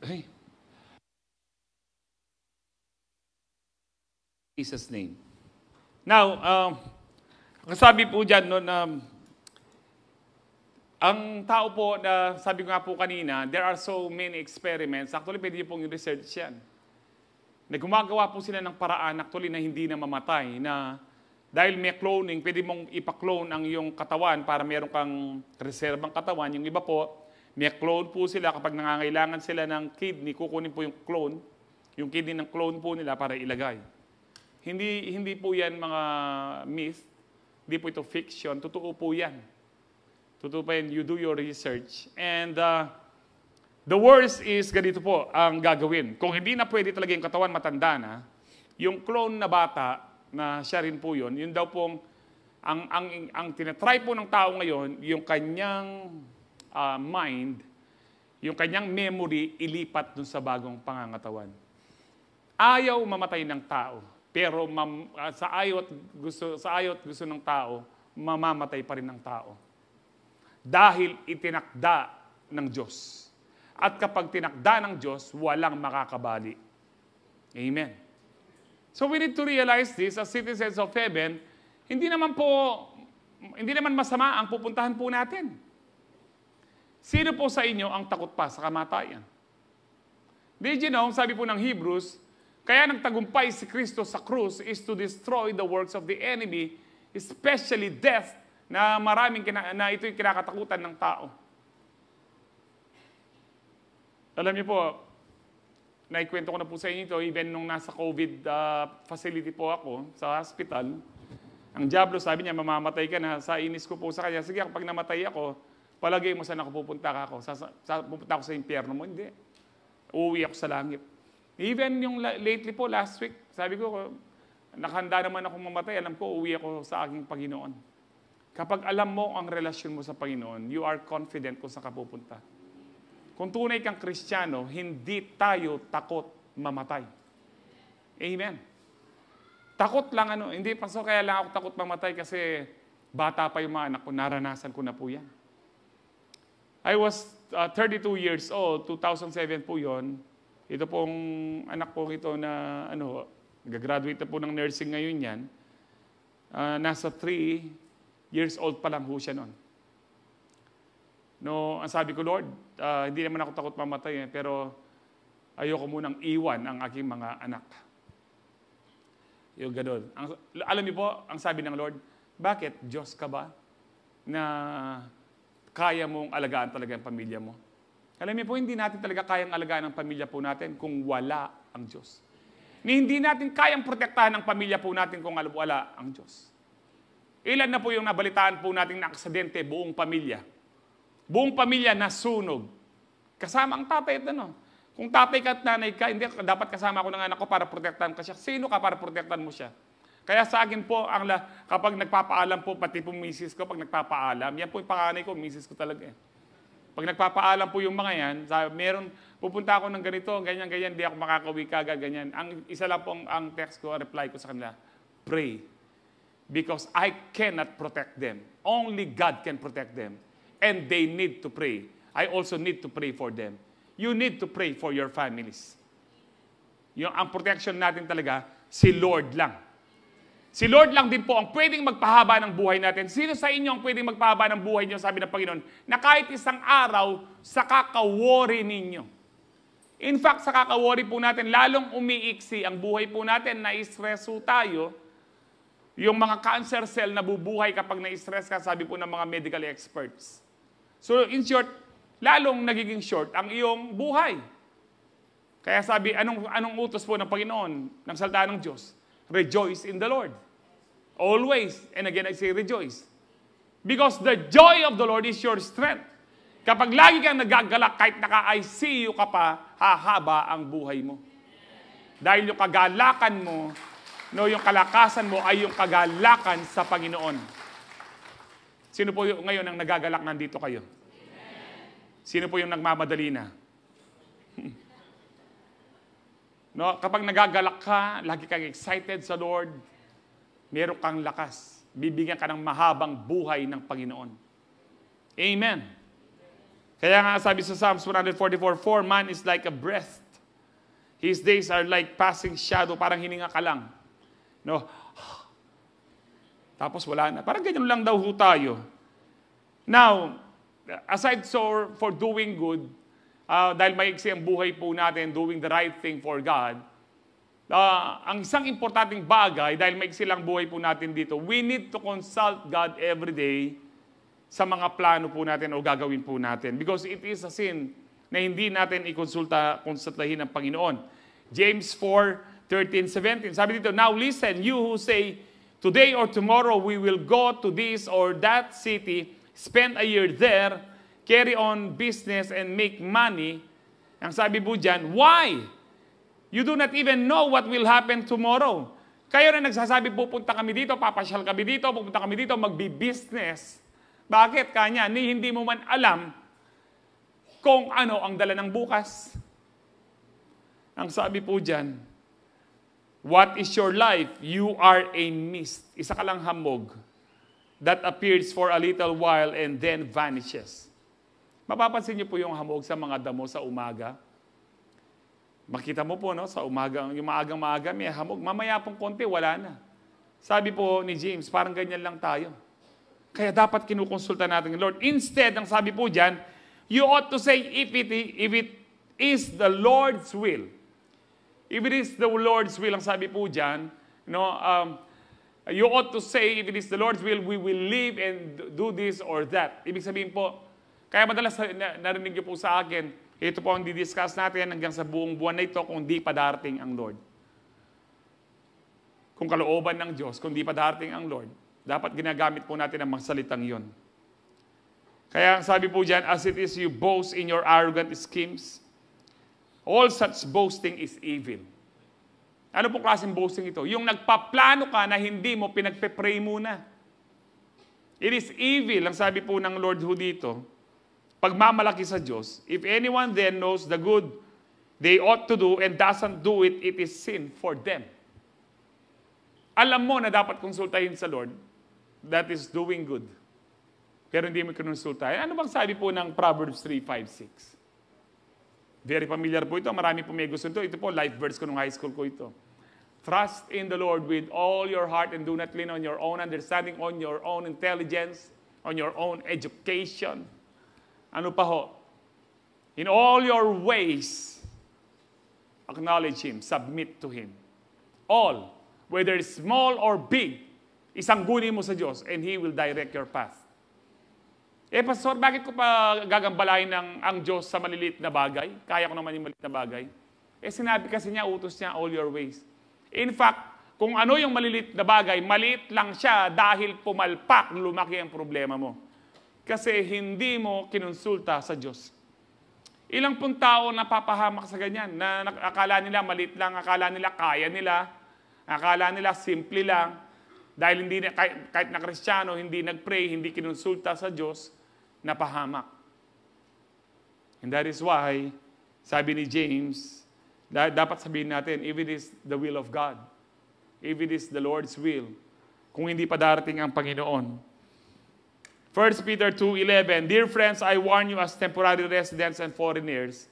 Ay. Jesus' name. Now, sabi po dyan, ang tao po, sabi ko nga po kanina, there are so many experiments. Actually, pwede pong research yan. Na gumagawa po sila ng paraan, actually, na hindi na mamatay, na dahil may cloning, pwede mong ipa-clone ang iyong katawan para meron kang reserbang katawan. Yung iba po, may clone po sila kapag nangangailangan sila ng kidney, kukunin po yung kidney ng clone po nila para ilagay. Hindi po yan mga myth, hindi po ito fiction, totoo po yan. Totoo po yan, you do your research. And the worst is, ganito po ang gagawin. Kung hindi na pwede talaga yung katawan, matanda na, yung clone na bata, na siya rin po yun daw pong, ang tinatry po ng tao ngayon, yung kanyang mind, yung kanyang memory, ilipat dun sa bagong pangangatawan. Ayaw mamatay ng tao, pero sa ayot gusto ng tao, mamamatay pa rin ng tao. Dahil itinakda ng Diyos. At kapag tinakda ng Diyos, walang makakabali. Amen. So we need to realize this as citizens of heaven, hindi naman masama ang pupuntahan po natin. Sino po sa inyo ang takot pa sa kamatayan? Did you know, sabi po ng Hebrews, kaya nagtagumpay si Kristo sa krus is to destroy the works of the enemy, especially death, na na ito'y kinakatakutan ng tao. Alam niyo po, naikwento ko na po sa inyo ito, even nung nasa COVID facility po ako sa hospital, ang diablo sabi niya, mamamatay ka na. Sa inis ko po sa kanya, sige, kapag namatay ako, palagay mo saan ako pupunta ako. Pupunta ako sa impyerno mo? Hindi. Uuwi ako sa langit. Even yung lately po, last week, sabi ko, nakahanda naman ako mamatay, alam ko, uuwi ako sa aking Panginoon. Kapag alam mo ang relasyon mo sa Panginoon, you are confident kung saan ka pupunta. Kung tunay kang Kristiyano, hindi tayo takot mamatay. Amen. Takot lang hindi pa so kaya lang ako takot mamatay kasi bata pa yung mga anak ko, naranasan ko na po yan. I was 32 years old, 2007 po yon. Ito pong anak ko ito na gagraduate na po ng nursing ngayon yan. Nasa 3 years old pa lang po siya noon. No, ang sabi ko, Lord, hindi naman ako takot mamatay, pero ayoko munang iwan ang aking mga anak. Yung gano'n. Alam niyo po, ang sabi ng Lord, bakit? Diyos ka ba? Na kaya mong alagaan talaga ang pamilya mo? Alam niyo po, hindi natin talaga kayang alagaan ang pamilya po natin kung wala ang Diyos. Hindi natin kayang protektahan ang pamilya po natin kung wala ang Diyos. Ilan na po yung nabalitaan po natin na aksidente, buong pamilya. Buong pamilya nasunog. Kasama ang tatay at Kung tatay ka at nanay ka, hindi dapat kasama ako ng anak ko para protektahan ka siya. Sino ka para protektahan mo siya? Kaya sa akin po, kapag nagpapaalam po, pati po misis ko, pag nagpapaalam, yan po yung panganay ko, misis ko talaga. Pag nagpapaalam po yung mga yan, pupunta ako ng ganito, ganyan, di ako makakauwi kagad, ganyan. Isa lang po ang text ko, reply ko sa kanila, pray. Because I cannot protect them. Only God can protect them. And they need to pray. I also need to pray for them. You need to pray for your families. Ang protection natin talaga, si Lord lang. Si Lord lang din po ang pwedeng magpahaba ng buhay natin. Sino sa inyo ang pwedeng magpahaba ng buhay niyo, sabi ng Panginoon, na kahit isang araw, sa kakawori ninyo. In fact, sa kakawori po natin, lalong umiiksi ang buhay po natin, na-stressu tayo. Yung mga cancer cell na bubuhay kapag na-stress ka, sabi po ng mga medical experts. So, in short, lalong nagiging short ang iyong buhay. Kaya sabi, anong utos po ng Panginoon, ng salita ng Diyos? Rejoice in the Lord. Always. And again, I say rejoice. Because the joy of the Lord is your strength. Kapag lagi kang nagagalak, kahit naka-ICU ka pa, hahaba ang buhay mo. Dahil yung kagalakan mo, yung kalakasan mo ay yung kagalakan sa Panginoon. Sino po ngayon ang nagagalak nandito kayo? Sino po yung nagmamadali na? Kapag nagagalak ka, lagi kang excited sa Lord, meron kang lakas. Bibigyan ka ng mahabang buhay ng Panginoon. Amen. Kaya nga sabi sa Psalms 144, "For man is like a breath. His days are like passing shadow." Parang hininga ka lang. Tapos wala na. Parang ganyan lang daw tayo. Now, aside for doing good, dahil maiksi ang buhay po natin, doing the right thing for God, ang isang importanteng bagay, dahil maiksi lang buhay po natin dito, we need to consult God every day sa mga plano po natin o gagawin po natin. Because it is a sin na hindi natin konsultahin ang Panginoon. James 4:13-17, sabi dito, "Now listen, you who say, today or tomorrow we will go to this or that city, spend a year there, carry on business and make money." Ang sabi po dyan, why? You do not even know what will happen tomorrow. Kayo na nagsasabi, pupunta kami dito, papasyal kami dito, pupunta kami dito, magbi-business. Bakit? Kanya, hindi mo man alam kung ano ang dala ng bukas. Ang sabi po dyan, what is your life? You are a mist. Isa ka lang hamog that appears for a little while and then vanishes. Mapapansin niyo po yung hamog sa mga damo sa umaga. Makita mo po, no, sa umaga, yung maagang-maaga, may hamog. Mamaya pong konti, wala na. Sabi po ni James, parang ganyan lang tayo. Kaya dapat kinukonsulta natin ng Lord. Instead, ang sabi po dyan, you ought to say, if it is the Lord's will. If it is the Lord's will, ang sabi po dyan, you ought to say, if it is the Lord's will, we will live and do this or that. Ibig sabihin po, kaya madalas narinig niyo po sa akin, ito po ang didiscuss natin hanggang sa buong buwan na ito kung di pa darating ang Lord. Kung kalooban ng Diyos, kung di pa darating ang Lord, dapat ginagamit po natin ang mga salitang yon. Kaya sabi po dyan, as it is you boast in your arrogant schemes, all such boasting is evil. Ano po klaseng boasting ito? Yung nagpaplano ka na hindi mo pinagpe-pray muna. It is evil, ang sabi po ng Lord ho dito, pagmamalaki sa Diyos. If anyone then knows the good they ought to do and doesn't do it, it is sin for them. Alam mo na dapat konsultahin sa Lord, that is doing good. Pero hindi mo kinonsultahin. Ano bang sabi po ng Proverbs 3:5-6? Very familiar po ito. Marami po may gusto ito. Ito po, life verse ko nung high school ko ito. Trust in the Lord with all your heart and do not lean on your own understanding, on your own intelligence, on your own education. Ano pa ho? In all your ways, acknowledge Him, submit to Him. All, whether small or big, isangguni mo sa Diyos and He will direct your path. Pastor, bakit ko pa gagambalain ang Diyos sa maliliit na bagay? Kaya ko naman yung maliliit na bagay. Sinabi kasi niya, utos niya, all your ways. In fact, kung ano yung maliliit na bagay, maliit lang siya dahil pumalpak, lumaki ang problema mo. Kasi hindi mo kinonsulta sa Diyos. Ilang pong tao napapahamak sa ganyan, na akala nila maliit lang, akala nila kaya nila, akala nila simple lang, dahil hindi kahit na Kristiyano, hindi nagpray, hindi kinonsulta sa Diyos, napahamak. And that is why, sabi ni James, dapat sabihin natin, if it is the will of God, if it is the Lord's will, kung hindi pa darating ang Panginoon. 1 Peter 2:11, dear friends, I warn you as temporary residents and foreigners.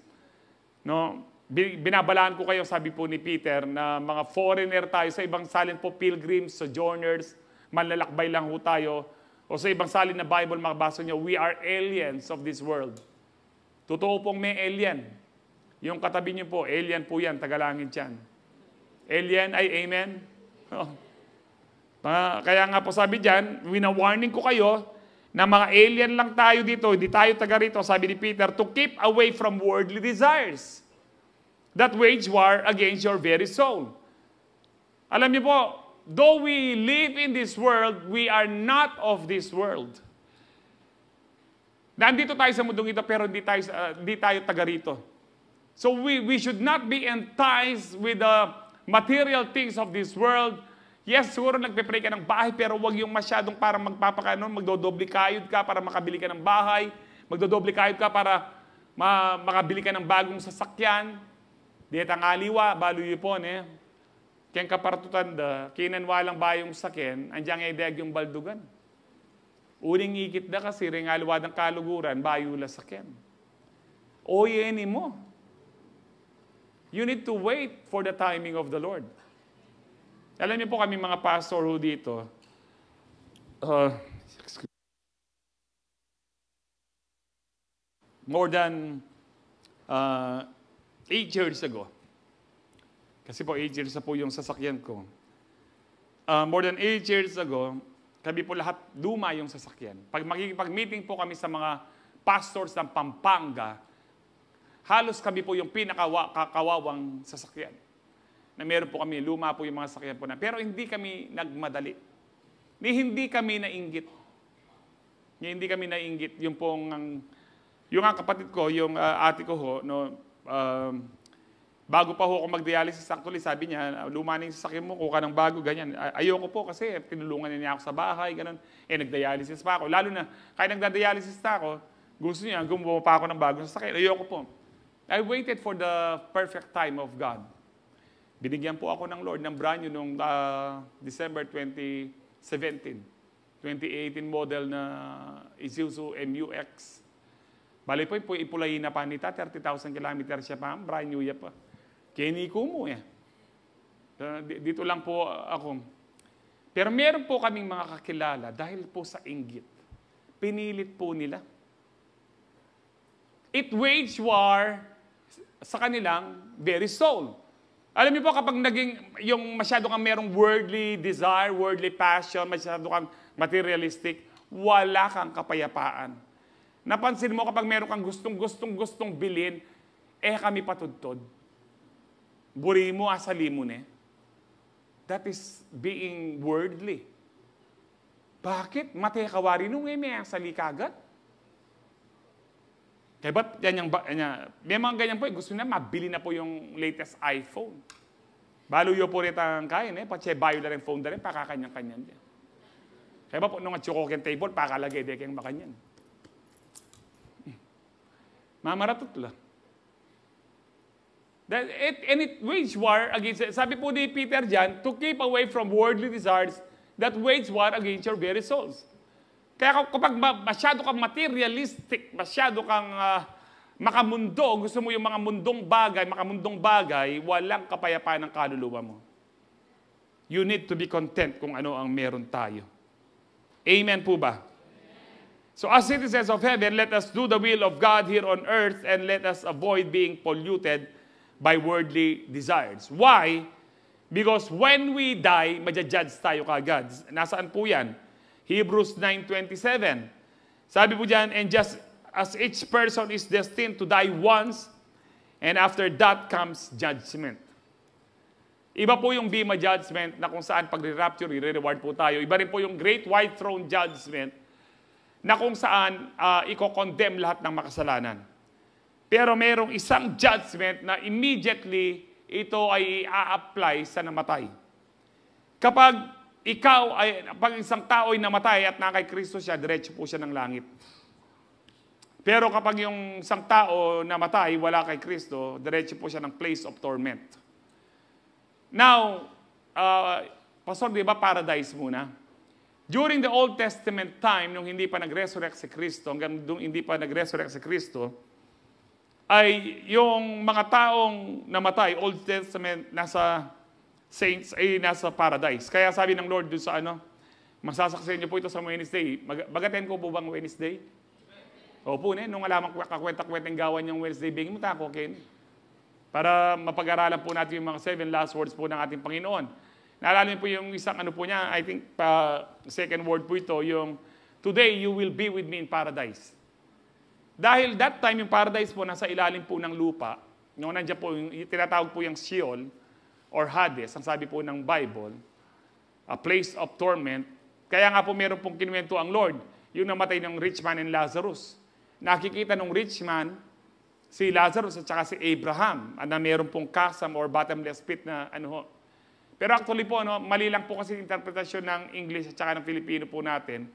No, binabalaan ko kayo, sabi po ni Peter, na mga foreigner tayo, sa ibang salin po pilgrims, sojourners, manlalakbay lang ho tayo, o sa ibang salin na Bible, makabasa nyo, we are aliens of this world. Totoo pong may alien. Yung katabi nyo po, alien po yan, tagalangit yan. Alien ay amen? Oh. Kaya nga po sabi dyan, wina-warning ko kayo, na mga alien lang tayo dito, hindi tayo taga rito, sabi ni Peter, to keep away from worldly desires that wage war against your very soul. Alam niyo po, though we live in this world, we are not of this world. Nandito tayo sa mundong ito, pero hindi tayo taga rito. So we should not be enticed with the material things of this world. Yes, siguro nagpe-pray ka ng bahay, pero wag yung masyadong parang magdodoble kayod ka para makabili ka ng bahay, magdodoble kayod ka para makabili ka ng bagong sasakyan. Diet ang aliwa, balo yupon Ken kapartutan da, kinanwalang bayong saken, andyang edeg yung baldugan. Uling ikit da kasi ring aliwa ng kaluguran, bayo la saken. Oyeni mo. You need to wait for the timing of the Lord. Alam niyo po kami mga pastor ho dito, more than 8 years ago, kasi po 8 years na po yung sasakyan ko, more than 8 years ago, kami po lahat luma yung sasakyan. Pag makikipag-meeting po kami sa mga pastors ng Pampanga, halos kami po yung pinakawawang sasakyan. Na meron po kami, luma po yung mga sakyan po na. Pero hindi kami nagmadali. Hindi kami nainggit. Hindi kami nainggit. Yung pong, yung kapatid ko, yung ate ko ho, bago pa ho ako mag-dialysis, actually, sabi niya, luma na yung sasakyan mo, kuha ng bago, ganyan. Ayoko po kasi tinulungan niya ako sa bahay, ganun. Nag-dialysis pa ako. Lalo na, kahit nagda-dialysis na ako, gusto niya, gumawa pa ako ng bagong sasakyan. Ayoko po. I waited for the perfect time of God. Binigyan po ako ng Lord ng brand new noong December 2017. 2018 model na Isuzu MU-X. Bali po, ipulay na panita, 30,000 kilometers siya pa, brand new ya pa. Keniko mo eh. Dito lang po ako. Pero meron po kaming mga kakilala dahil po sa inggit. Pinilit po nila. It wage war sa kanilang very soul. Alam niyo po kapag yung masyado kang merong worldly desire, worldly passion, masyado kang materialistic, wala kang kapayapaan. Napansin mo kapag meron kang gustong bilhin, kami patudtod. Buri mo, asali mo ne. That is being worldly. Bakit? Mate kawari nung may asali kagad. Kaya ba't may mga ganyan po, gusto na mabili na po yung latest iPhone. Balo yo po rin ang kain, pache bayo na rin phone na rin, pakakanyang-kanyan din. Kaya ba po, nung atsukokin table, pakalagay din kayong makanyan. Mamaratot lang. And it wage war against, sabi po ni Peter dyan, to keep away from worldly desires that wage war against your very souls. Kaya kapag masyado kang materialistic, masyado kang makamundo, gusto mo yung mga makamundong bagay, walang kapayapaan ng kaluluwa mo. You need to be content kung ano ang meron tayo. Amen po ba? So as citizens of heaven, let us do the will of God here on earth and let us avoid being polluted by worldly desires. Why? Because when we die, maja-judge tayo kagad. Nasaan po yan? Hebrews 9:27. Sabi po dyan, and just as each person is destined to die once, and after that comes judgment. Iba po yung Bema judgment na kung saan pag-rapture, i-reward po tayo. Iba rin po yung Great White Throne judgment na kung saan i-condemn lahat ng makasalanan. Pero merong isang judgment na immediately ito ay i-apply sa namatay. Kapag pag isang tao ay namatay at na kay Kristo siya, diretso po siya ng langit. Pero kapag yung isang tao namatay, wala kay Kristo, diretso po siya ng place of torment. Now, Pastor, di ba paradise muna? During the Old Testament time, nung hindi pa nag-resurrect si Kristo, hanggang hindi pa nag-resurrect si Kristo, ay yung mga taong namatay, Old Testament, nasa saints ay nasa paradise. Kaya sabi ng Lord doon sa masasaksihan niyo po ito sa Wednesday. Bagatin ko po bang Wednesday? Opo, nung alaman ko kakwenta-kwentang gawan yung Wednesday, bingin mo tako, okay? Para mapag-aralan po natin yung mga 7 last words po ng ating Panginoon. Naalala niyo po yung isang po niya, I think second word po ito, yung today you will be with me in paradise. Dahil that time yung paradise po nasa ilalim po ng lupa, nung nandiyan po, tinatawag po yung Sheol, or Hades, ang sabi po ng Bible, a place of torment. Kaya nga po meron pong kinuwento ang Lord, yung namatay ng rich man and Lazarus. Nakikita ng rich man, si Lazarus at saka si Abraham, na meron pong chasm or bottomless pit na Pero actually po, mali lang po kasi interpretasyon ng English at saka ng Filipino po natin.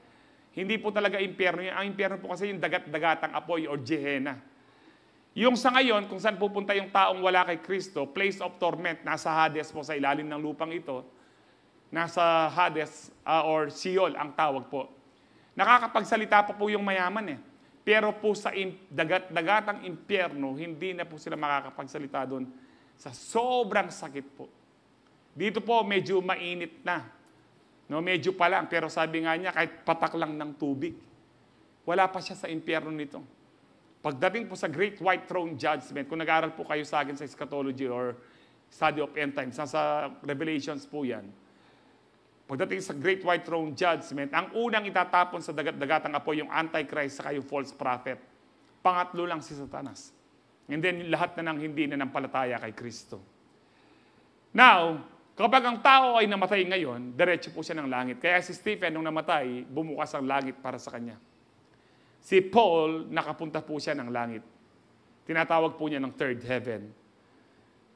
Hindi po talaga impyerno. Ang impyerno po kasi yung dagat-dagatang apoy or Gehenna. Yung sa ngayon, kung saan pupunta yung taong wala kay Kristo, place of torment, nasa Hades po sa ilalim ng lupang ito, nasa Hades or Sheol ang tawag po. Nakakapagsalita pa po yung mayaman Pero po sa dagat-dagatang impyerno, hindi na po sila makakapagsalita doon sa sobrang sakit po. Dito po medyo mainit na. Medyo pa lang, pero sabi nga niya, kahit patak lang ng tubig, wala pa siya sa impyerno nito. Pagdating po sa Great White Throne Judgment, kung nag-aaral po kayo sa akin sa eschatology or study of end times, nasa Revelations po yan. Pagdating sa Great White Throne Judgment, ang unang itatapon sa dagat-dagatang apoy yung Antichrist saka yung false prophet. Pangatlo lang si Satanas. And then lahat na nang hindi na nampalataya kay Kristo. Now, kapag ang tao ay namatay ngayon, diretso po siya ng langit. Kaya si Stephen, nung namatay, bumukas ang langit para sa kanya. Si Paul, nakapunta po siya ng langit. Tinatawag po niya ng third heaven.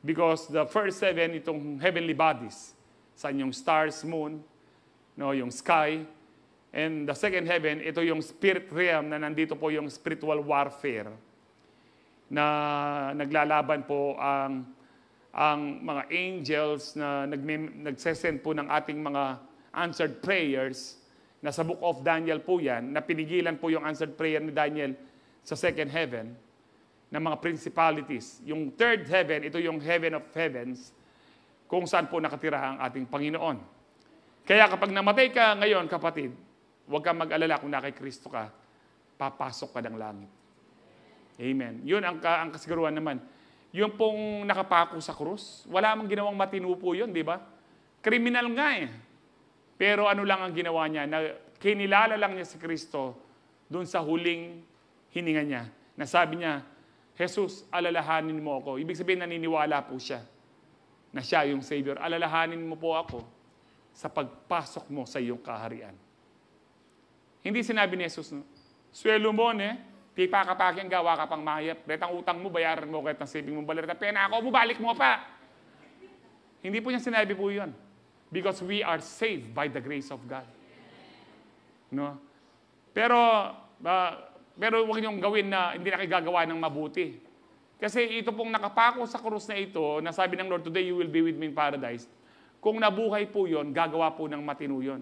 Because the first heaven, itong heavenly bodies, saan yung stars, moon, yung sky. And the second heaven, ito yung spirit realm na nandito po yung spiritual warfare na naglalaban po ang mga angels na nagsesend po ng ating mga answered prayers. Nasa Book of Daniel po yan, na pinigilan po yung answered prayer ni Daniel sa second heaven ng mga principalities. Yung third heaven, ito yung heaven of heavens, kung saan po nakatira ang ating Panginoon. Kaya kapag namatay ka ngayon, kapatid, huwag kang mag-alala kung na kay Kristo ka, papasok ka ng langit. Amen. Yun ang kasiguruhan naman. Yung pong nakapako sa krus, wala mang ginawang matino po yun, di ba? Kriminal nga eh. Pero ano lang ang ginawa niya? Na kinilala lang niya si Kristo doon sa huling hininga niya. Nasabi niya, Jesus, alalahanin mo ako. Ibig sabihin, naniniwala po siya na siya yung Savior. Alalahanin mo po ako sa pagpasok mo sa iyong kaharian. Hindi sinabi ni Jesus, swelo mo, di pa kapag yung gawa ka pang mayap. Retang utang mo, bayaran mo kahit ng saving mo, balarita. Pena ako, bumalik mo pa. Hindi po niya sinabi po yun. Because we are saved by the grace of God. No? Pero huwag niyong gawin na hindi na kayo gagawa ng mabuti. Kasi ito pong nakapako sa krus na ito, na sabi ng Lord, today you will be with me in paradise. Kung nabuhay po yun, gagawa po ng matino yun.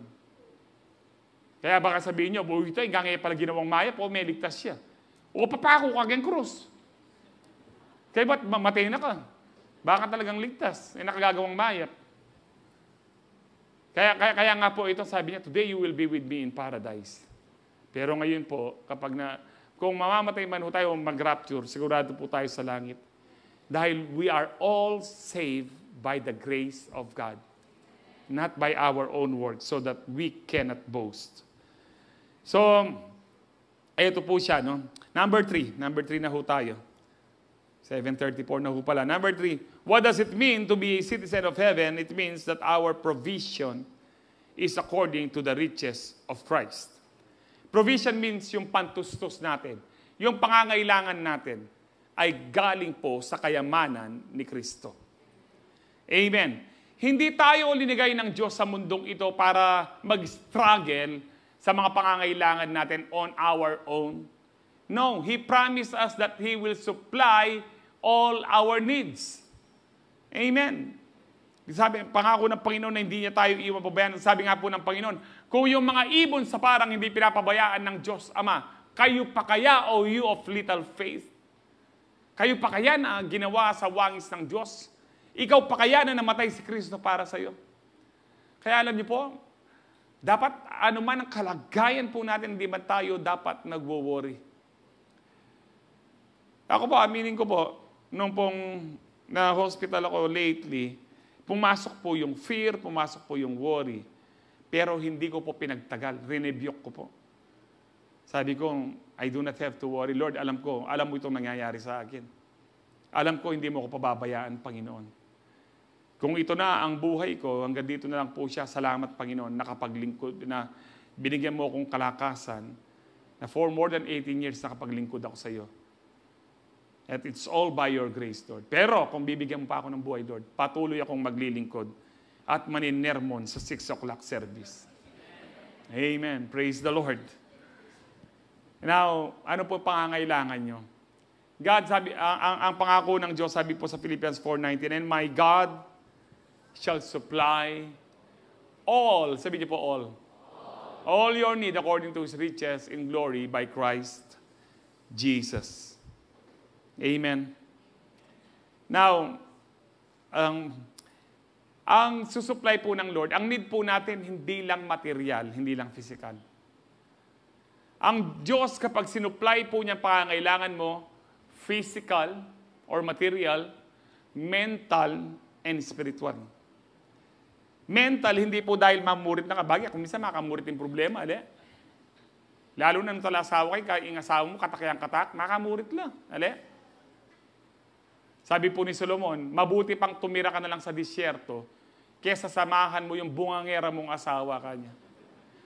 Kaya baka sabihin niyo, ito, hanggang ngayon pala ginawang maya po, may ligtas siya. O papako ka ng krus. Kaya ba't mamatay na ka? Baka talagang ligtas, nakagagawang mayap. Kaya nga po ito, sabi niya, today you will be with me in paradise. Pero ngayon po, kung mamamatay man po tayo o mag-rapture, sigurado po tayo sa langit. Dahil we are all saved by the grace of God. Not by our own works, so that we cannot boast. So, ito po siya, no? Number 3 na ho tayo. 7:34 na ho pala. Number 3, what does it mean to be a citizen of heaven? It means that our provision is according to the riches of Christ. Provision means yung pantustos natin. Yung pangangailangan natin ay galing po sa kayamanan ni Kristo. Amen. Hindi tayo linigay ng Diyos sa mundong ito para mag-struggle sa mga pangangailangan natin on our own. No, He promised us that He will supply all our needs. Amen. Sabi, pangako ng Panginoon na hindi niya tayo iwan pabayaan. Sabi nga po ng Panginoon, kung yung mga ibon sa parang hindi pinapabayaan ng Diyos Ama, kayo pa kaya, O you of little faith? Kayo pa kaya na ginawa sa wangis ng Diyos? Ikaw pa kaya na namatay si Kristo para sa iyo? Kaya alam niyo po, dapat anuman ang kalagayan po natin, hindi man tayo dapat nagwo-worry. Ako po, aminin ko po, nung pong na-hospital ako lately, pumasok po yung fear, pumasok po yung worry. Pero hindi ko po pinagtagal, rinebuke ko po. Sabi ko, I do not have to worry. Lord, alam mo itong nangyayari sa akin. Alam ko, hindi mo ko pababayaan, Panginoon. Kung ito na ang buhay ko, hanggang dito na lang po siya, salamat, Panginoon, nakapaglingkod, na binigyan mo akong kalakasan, na for more than 18 years nakapaglingkod ako sa iyo. At it's all by your grace, Lord. Pero kung bibigyan mo pa ako ng buhay, Lord, patuloy akong maglilingkod at maninermon sa 6 o'clock service. Amen. Praise the Lord. Now, ano po pangangailangan nyo? God, sabi, ang pangako ng Diyos, sabi po sa Philippians 4:19, and my God shall supply all, sabi niyo po all your need according to His riches in glory by Christ Jesus. Amen. Now, ang susupply po ng Lord, ang need po natin hindi lang material, hindi lang physical. Ang Diyos kapag sinupply po niya pangangailangan mo, physical or material, mental and spiritual. Mental, hindi po dahil mamurit na kabagay. Kung minsan makamurit yung problema, lalo na nung asawa kayo, yung asawa mo, katak-katak, makamurit lang. Sabi po ni Solomon, mabuti pang tumira ka na lang sa disyerto kesa samahan mo yung bungangera mong asawa kanya.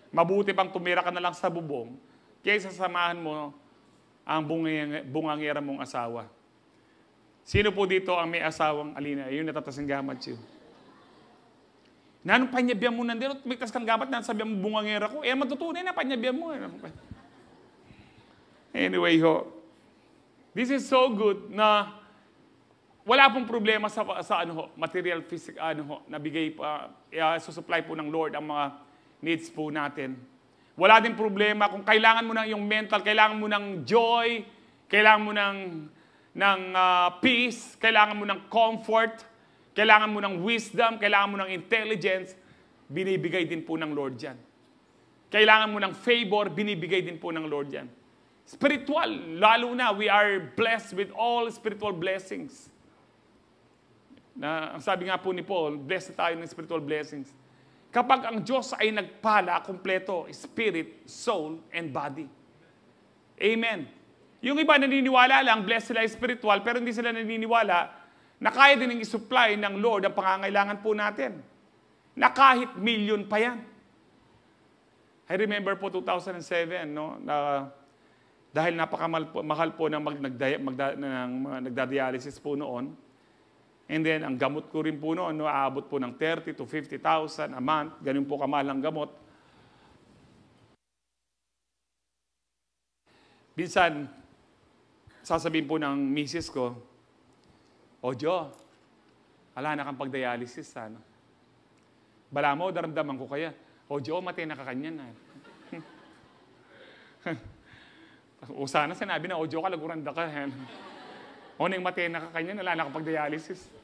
Mabuti pang tumira ka na lang sa bubong kesa samahan mo ang bungangera mong asawa. Sino po dito ang may asawang alina? Yung natatasang gamat siyo. Nanong panyabyan mo nandito, may tas kang gamat na sabi ang bungangera ko, matutunay na panyabyan mo. Anyway, this is so good na wala pong problema sa material, physical, nabigay pa, susupply po ng Lord ang mga needs po natin. Wala din problema kung kailangan mo ng yung mental, kailangan mo ng joy, kailangan mo ng peace, kailangan mo ng comfort, kailangan mo ng wisdom, kailangan mo ng intelligence, binibigay din po ng Lord yan. Kailangan mo ng favor, binibigay din po ng Lord yan. Spiritual, lalo na, we are blessed with all spiritual blessings. Ang sabi nga po ni Paul, blessed tayo ng spiritual blessings. Kapag ang Diyos ay nagpala, kumpleto, spirit, soul, and body. Amen. Yung iba naniniwala lang, blessed sila spiritual, pero hindi sila naniniwala na kaya din i-supply ng Lord ang pangangailangan po natin. Na kahit million pa yan. I remember po 2007, no, na dahil napakamahal po ng nagda-dialysis po noon. And then, ang gamot ko rin po noon, no, aabot po ng 30,000 to 50,000 a month. Ganun po kamahal ang gamot. Minsan, sasabihin po ng misis ko, "O Jo, ala na kang pag-dialysis, ano? Bala mo, daramdaman ko kaya. O Jo, matay na ka kanyan. O sana sinabi na, o Jo, kalaguranda ka. O nang matay na ka kanyan, ala na kang pag-dialysis."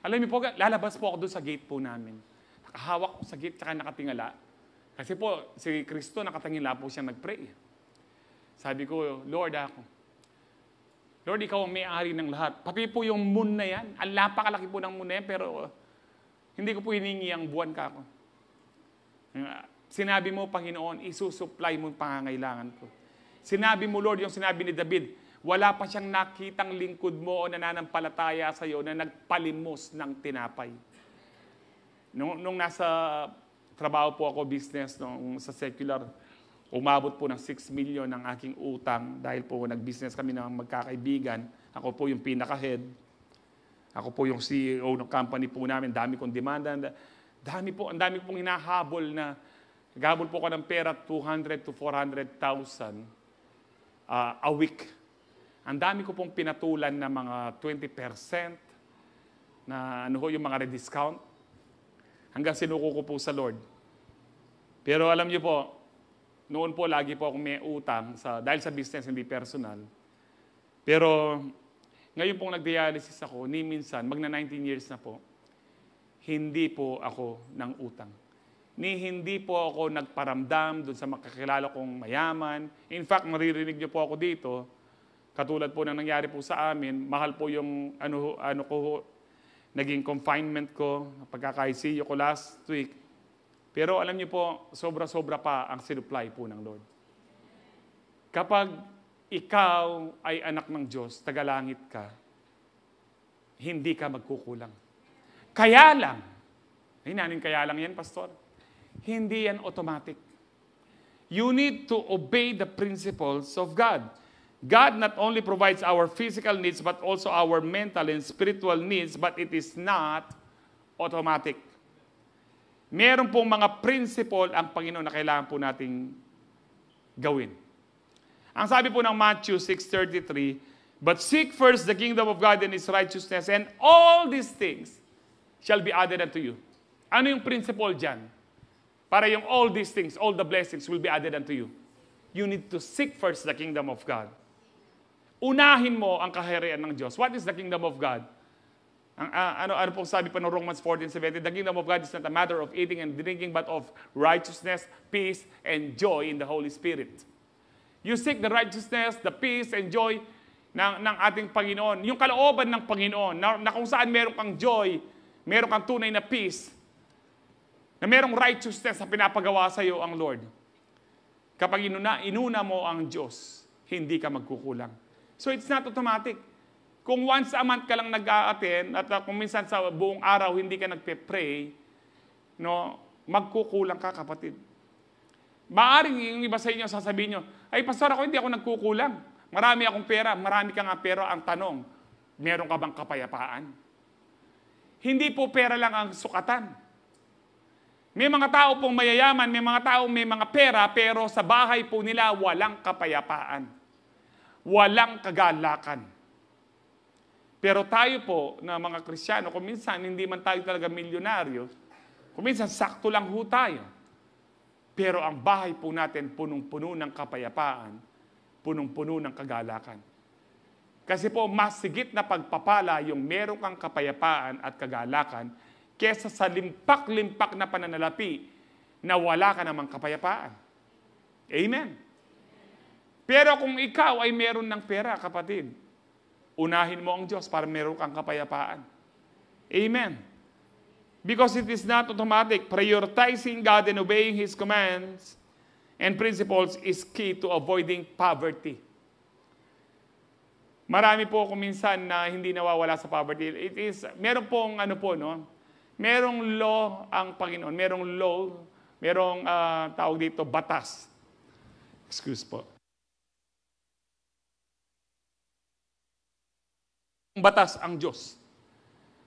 Alam niyo po, lalabas po ako doon sa gate po namin. Nakahawak ko sa gate, tsaka nakatingala. Kasi po, si Kristo nakatingala po siya nag-pray. Sabi ko, Lord, Lord, ikaw ang may-ari ng lahat. Pati po yung moon na yan. Ang napakalaki po ng moon na yan, pero hindi ko po hiningi ang buwan ka ako. Sinabi mo, Panginoon, isusupply mo ang pangangailangan ko. Sinabi mo, Lord, yung sinabi ni David, wala pa siyang nakitang lingkod mo o nananampalataya sa iyo na nagpalimos ng tinapay. Nung nasa trabaho po ako, business, sa secular, umabot po ng 6 million ang aking utang dahil po nag-business kami ng magkakaibigan. Ako po yung pinaka-head. Ako po yung CEO ng company po namin. Dami kong demanda. Ang dami pong hinahabol na naghabol po ko ng pera 200 to 400,000 a week. Ang dami ko pong pinatulan na mga 20% na yung mga rediscount. Hanggang sinuko ko po sa Lord. Pero alam niyo po, noon po, lagi po akong may utang dahil sa business, hindi personal. Pero, ngayon pong nag-dialysis ako, ni minsan, magna 19 years na po, hindi po ako ng utang. Hindi po ako nagparamdam doon sa makakilala kong mayaman. In fact, maririnig niyo po ako dito, katulad po ng nangyari po sa amin, mahal po yung naging confinement ko, pagkaka-ICU ko last week. Pero alam niyo po, sobra-sobra pa ang sinupply po ng Lord. Kapag ikaw ay anak ng Diyos, tagalangit ka, hindi ka magkukulang. Kaya lang, kaya lang yan, Pastor, hindi yan automatic. You need to obey the principles of God. God not only provides our physical needs, but also our mental and spiritual needs, but it is not automatic. Meron pong mga principle ang Panginoon na kailangan po nating gawin. Ang sabi po ng Matthew 6:33, "But seek first the kingdom of God and His righteousness, and all these things shall be added unto you." Ano yung principle dyan? Para yung all these things, all the blessings will be added unto you. You need to seek first the kingdom of God. Unahin mo ang kaharian ng Diyos. What is the kingdom of God? Ano po sabi pa ng Romans 14:17, "The kingdom of God is not a matter of eating and drinking, but of righteousness, peace, and joy in the Holy Spirit." You seek the righteousness, the peace, and joy ng ating Panginoon. Yung kalooban ng Panginoon, na kung saan meron kang joy, meron kang tunay na peace, na merong righteousness na pinapagawa sa iyo ang Lord. Kapag inuna mo ang Diyos, hindi ka magkukulang. So it's not automatic. Kung once a month ka lang nag-a-attend at kung minsan sa buong araw hindi ka nagpe-pray, magkukulang ka, kapatid. Maaring yung iba sa inyo sasabihin nyo, "Ay, Pastor, hindi ako nagkukulang. Marami akong pera." Marami ka nga pera. Ang tanong, meron ka bang kapayapaan? Hindi po pera lang ang sukatan. May mga tao pong mayayaman, may mga tao may mga pera, pero sa bahay po nila walang kapayapaan. Walang kagalakan. Pero tayo po na mga Kristiyano, kung minsan hindi man tayo talaga milyonaryo, kung minsan sakto lang ho tayo. Pero ang bahay po natin punong-puno ng kapayapaan, punong-puno ng kagalakan. Kasi po, mas sigit na pagpapala yung meron kang kapayapaan at kagalakan kesa sa limpak-limpak na pananalapi na wala ka namang kapayapaan. Amen. Pero kung ikaw ay meron ng pera, kapatid, unahin mo ang Diyos para meron kang kapayapaan. Amen. Because it is not automatic. Prioritizing God and obeying His commands and principles is key to avoiding poverty. Marami po kung minsan na hindi nawawala sa poverty. Meron pong merong law ang Panginoon. Merong law, merong tawag dito, batas. Excuse po. Batas ang Diyos.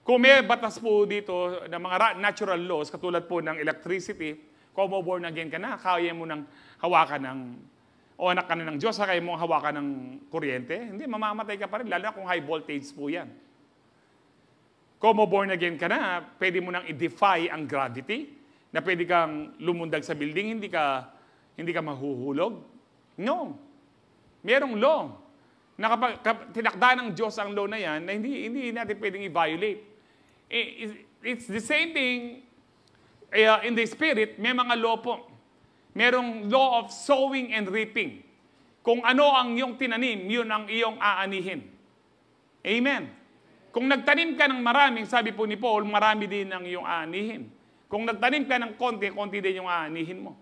Kung may batas po dito ng mga natural laws, katulad po ng electricity, kung mo born again ka na, kaya mo nang hawakan ng, o anak ka na ng Diyos, kaya mo hawakan ng kuryente, hindi, mamamatay ka pa rin, lalo na kung high voltage po yan. Kung mo born again ka na, pwede mo nang i-defy ang gravity, na pwede kang lumundag sa building, hindi ka mahuhulog. No. Merong law na kapag tinakda ng Diyos ang law na yan, na hindi natin pwedeng i-violate. It's the same thing in the Spirit, may mga law po. Merong law of sowing and reaping. Kung ano ang iyong tinanim, yun ang iyong aanihin. Amen. Kung nagtanim ka ng maraming, sabi po ni Paul, marami din ang iyong aanihin. Kung nagtanim ka ng konti, konti din yung aanihin mo.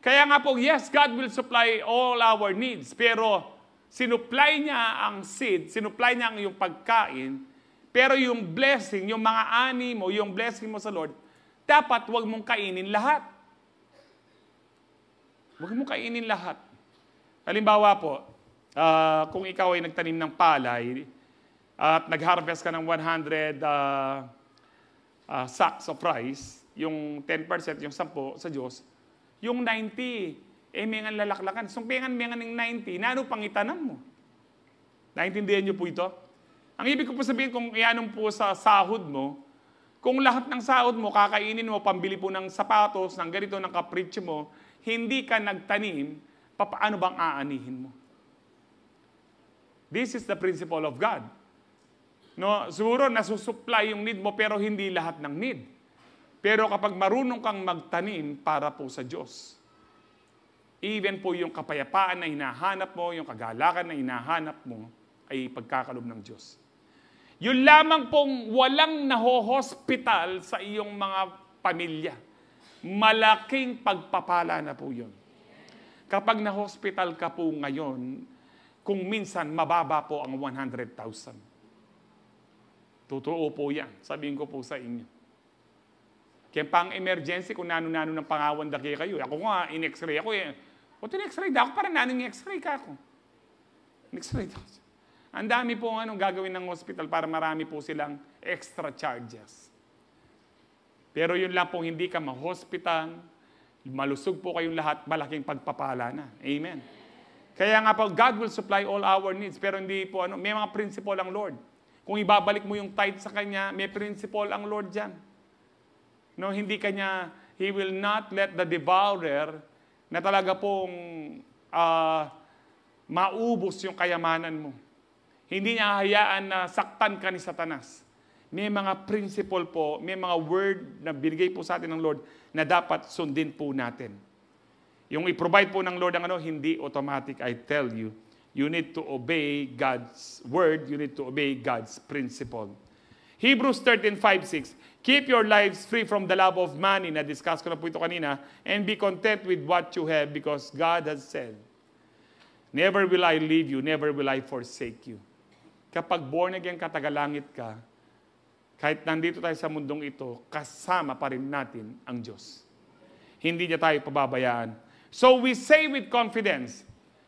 Kaya nga po, yes, God will supply all our needs. Pero sinupply niya ang seed, sinupply niya ang iyong pagkain, pero yung blessing, yung mga ani mo, yung blessing mo sa Lord, dapat huwag mong kainin lahat. Huwag mong kainin lahat. Halimbawa po, kung ikaw ay nagtanim ng palay at nag-harvest ka ng 100 sacks of rice, yung 10%, yung 10 sa Diyos, yung 90, may nga lalaklakan. So, may nga ng 90, na ano pang itanam mo? Naintindihan niyo po ito? Ang ibig ko po sabihin, kung ianong po sa sahod mo, kung lahat ng sahod mo, kakainin mo, pambili po ng sapatos, ng ganito, ng kapritsyo mo, hindi ka nagtanim, paano bang aanihin mo? This is the principle of God. No, siguro nasusupply yung need mo, pero hindi lahat ng need. Pero kapag marunong kang magtanim para po sa Diyos, even po yung kapayapaan na hinahanap mo, yung kagalakan na hinahanap mo, ay pagkakalob ng Diyos. Yun lamang pong walang naho-hospital sa iyong mga pamilya. Malaking pagpapala na po yun. Kapag na-hospital ka po ngayon, kung minsan mababa po ang 100,000. Totoo po yan. Sabihin ko po sa inyo. Kaya pang emergency, kung nano-nano ng pangawandaki kayo. Ako nga, in-x-ray ako eh. O tin-x-ray da ako, parang nanong x-ray ka ako. In-x-ray da ako. Ang dami po gagawin ng hospital para marami po silang extra charges. Pero yun lang po, hindi ka ma-hospital, malusog po kayong lahat, malaking pagpapala na. Amen. Kaya nga po, God will supply all our needs, pero hindi po, may mga principle ang Lord. Kung ibabalik mo yung tithe sa Kanya, may principle ang Lord dyan. No, hindi Kanya, He will not let the devourer na talaga pong maubos yung kayamanan mo. Hindi niya hayaan na saktan ka ni Satanas. May mga principle po, may mga word na binigay po sa atin ng Lord na dapat sundin po natin. Yung i-provide po ng Lord ang hindi automatic, I tell you. You need to obey God's word, you need to obey God's principle. Hebrews 13:5-6, keep your lives free from the love of money, na-discuss ko na po ito kanina, and be content with what you have because God has said, never will I leave you, never will I forsake you. Kapag born again ka, tagalangit ka, kahit nandito tayo sa mundong ito, kasama pa rin natin ang Diyos. Hindi niya tayo pababayaan. So we say with confidence.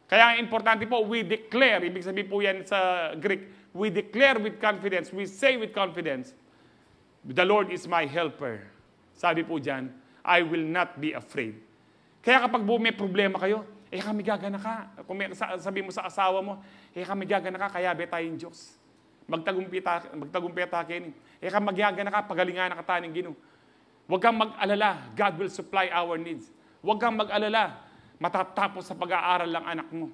Kaya importante po, we declare, ibig sabihin po yan sa Greek, we declare with confidence, we say with confidence, the Lord is my helper. Sabi po dyan, I will not be afraid. Kaya kapag may problema kayo, kami gagana ka. Kung sabi mo sa asawa mo, kami gagana ka, kaya betayong Diyos. Magtagumpita kayo. Kami magyagana ka, pagalingan na kataning Ginoo. Huwag kang mag-alala, God will supply our needs. Huwag kang mag-alala, matatapos sa pag-aaral ng anak mo.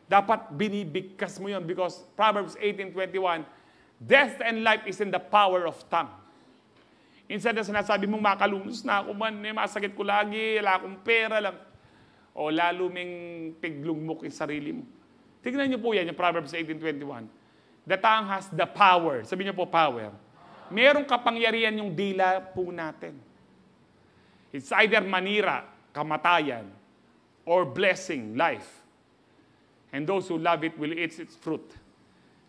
Dapat binibigkas mo yun because Proverbs 18:21, death and life is in the power of tongue. Instead na sinasabi mong makalunos na ako man, masakit ko lagi, wala akong pera lang. O lalo ming tiglugmok yung sarili mo. Tignan niyo po yan, yung Proverbs 18:21. The tongue has the power. Sabi niyo po, power. Merong kapangyarihan yung dila po natin. It's either manira, kamatayan, or blessing, life. And those who love it will eat its fruit.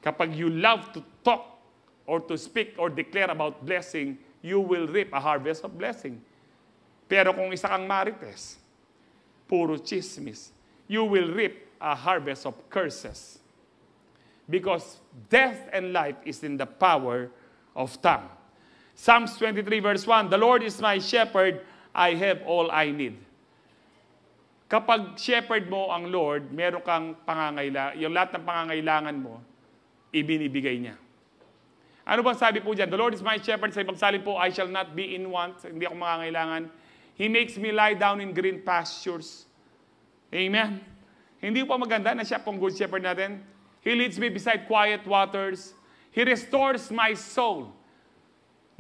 Kapag you love to talk or to speak or declare about blessing, you will reap a harvest of blessing. Pero kung isa kang marites, puro chismis, you will reap a harvest of curses. Because death and life is in the power of tongue. Psalms 23 verse 1, the Lord is my shepherd, I have all I need. Kapag shepherd mo ang Lord, meron kang pangangailangan, yung lahat ng pangangailangan mo, ibinibigay niya. Ano bang sabi po dyan? The Lord is my shepherd. Sa ibang salin po, I shall not be in want. Hindi ako mangangailangan. He makes me lie down in green pastures. Amen? Hindi po maganda na siya pong good shepherd natin. He leads me beside quiet waters. He restores my soul.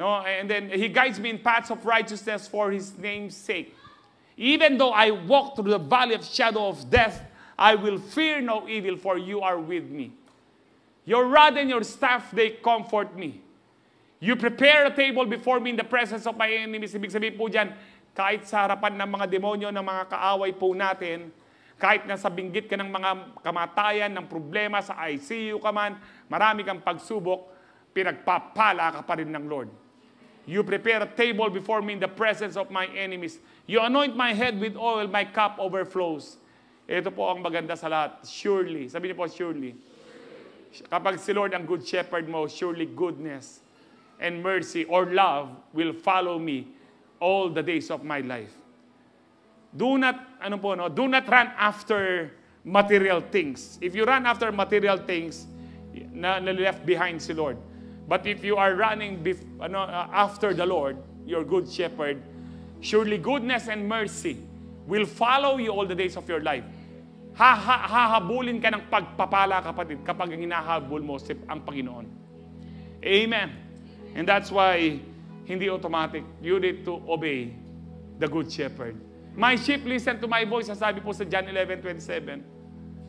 No? And then He guides me in paths of righteousness for His name's sake. Even though I walk through the valley of shadow of death, I will fear no evil, for You are with me. Your rod and your staff, they comfort me. You prepare a table before me in the presence of my enemies. Ibig sabihin po dyan, kahit sa harapan ng mga demonyo, ng mga kaaway po natin, kahit nasa binggit ka ng mga kamatayan, ng problema, sa ICU ka man, marami kang pagsubok, pinagpapala ka pa rin ng Lord. You prepare a table before me in the presence of my enemies. You anoint my head with oil, my cup overflows. Ito po ang maganda sa lahat. Surely. Sabi niyo po, surely. Kapag si Lord ang good shepherd mo, surely goodness and mercy or love will follow me all the days of my life. Do not run after material things. If you run after material things, na left behind si Lord. But if you are running after the Lord, your good shepherd, surely goodness and mercy will follow you all the days of your life. Hahabulin ka ng pagpapala, kapatid, kapag hinahabol mo ang Panginoon. Amen. And that's why, hindi automatic. You need to obey the good shepherd. My sheep listen to my voice, sasabi po sa John 11:27.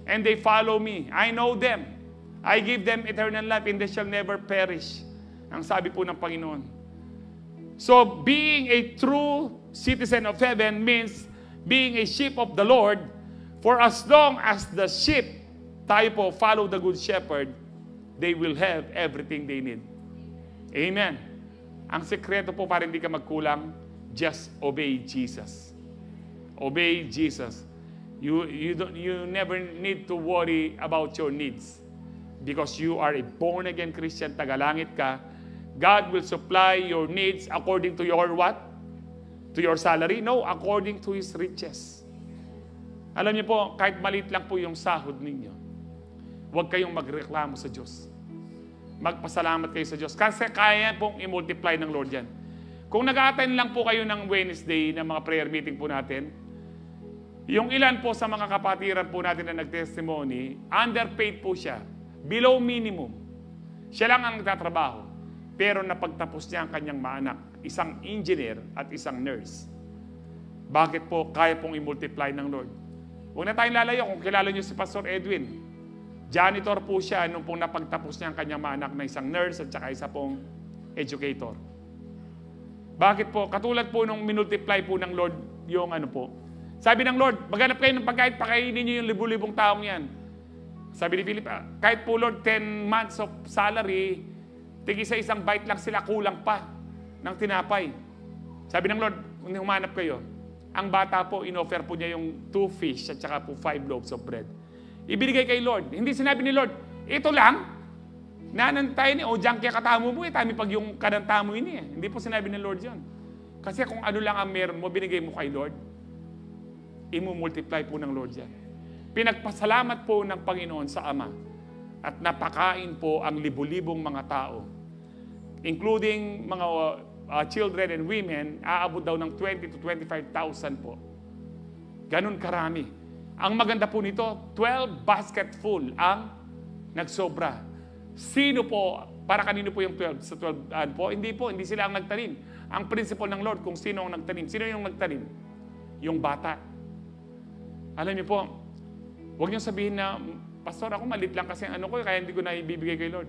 And they follow me. I know them. I give them eternal life and they shall never perish. Ang sabi po ng Panginoon. So, being a true citizen of heaven means being a sheep of the Lord. For as long as the sheep, tayo po, follow the good shepherd, they will have everything they need. Amen. Ang sekreto po para hindi ka magkulang, just obey Jesus. Obey Jesus. You never need to worry about your needs. Because you are a born-again Christian, tagalangit ka, God will supply your needs according to your what? To your salary? No, according to His riches. Alam niyo po, kahit maliit lang po yung sahod ninyo, huwag kayong magreklamo sa Diyos. Magpasalamat kayo sa Diyos. Kasi kaya pong i-multiply ng Lord yan. Kung nag-attend lang po kayo ng Wednesday ng mga prayer meeting po natin, yung ilan po sa mga kapatiran po natin na nag-testimony, underpaid po siya. Below minimum. Siya lang ang nagtatrabaho. Pero napagtapos niya ang kanyang maanak, isang engineer at isang nurse. Bakit po kaya pong i-multiply ng Lord? Huwag na tayong lalayo kung kilala niyo si Pastor Edwin. Janitor po siya nung pong napagtapos niya ang kanyang maanak na isang nurse at saka isa pong educator. Bakit po? Katulad po nung minultiply po ng Lord yung Sabi ng Lord, maghanap kayo ng pagkain, pakainin niyo yung libu-libong taong yan. Sabi ni Philip, kahit po Lord, 10 months of salary, tig-isa-isang bite lang sila, kulang pa ng tinapay. Sabi ng Lord, kung humanap kayo, ang bata po, inoffer po niya yung 2 fish at saka po 5 loaves of bread. Ibinigay kay Lord. Hindi sinabi ni Lord, ito lang, nanantay ni, diyan kaya katamo mo, tami pag yung kanantamo ini. Hindi po sinabi ni Lord yan. Kasi kung ano lang ang meron mo, binigay mo kay Lord, imumultiply po ng Lord yan. Pinagpasalamat po ng Panginoon sa Ama at napakain po ang libu-libong mga tao, including mga children and women, aabot daw ng 20 to 25,000 po. Ganun karami. Ang maganda po nito, 12 basket full ang nagsobra. Sino po, para kanino po yung 12? Sa 12 po? Hindi sila ang nagtanim. Ang principle ng Lord kung sino ang nagtanim. Sino yung nagtanim? Yung bata. Alam niyo po, huwag niyo sabihin na, Pastor, ako malit lang kasi ano ko, kaya hindi ko na ibibigay kay Lord.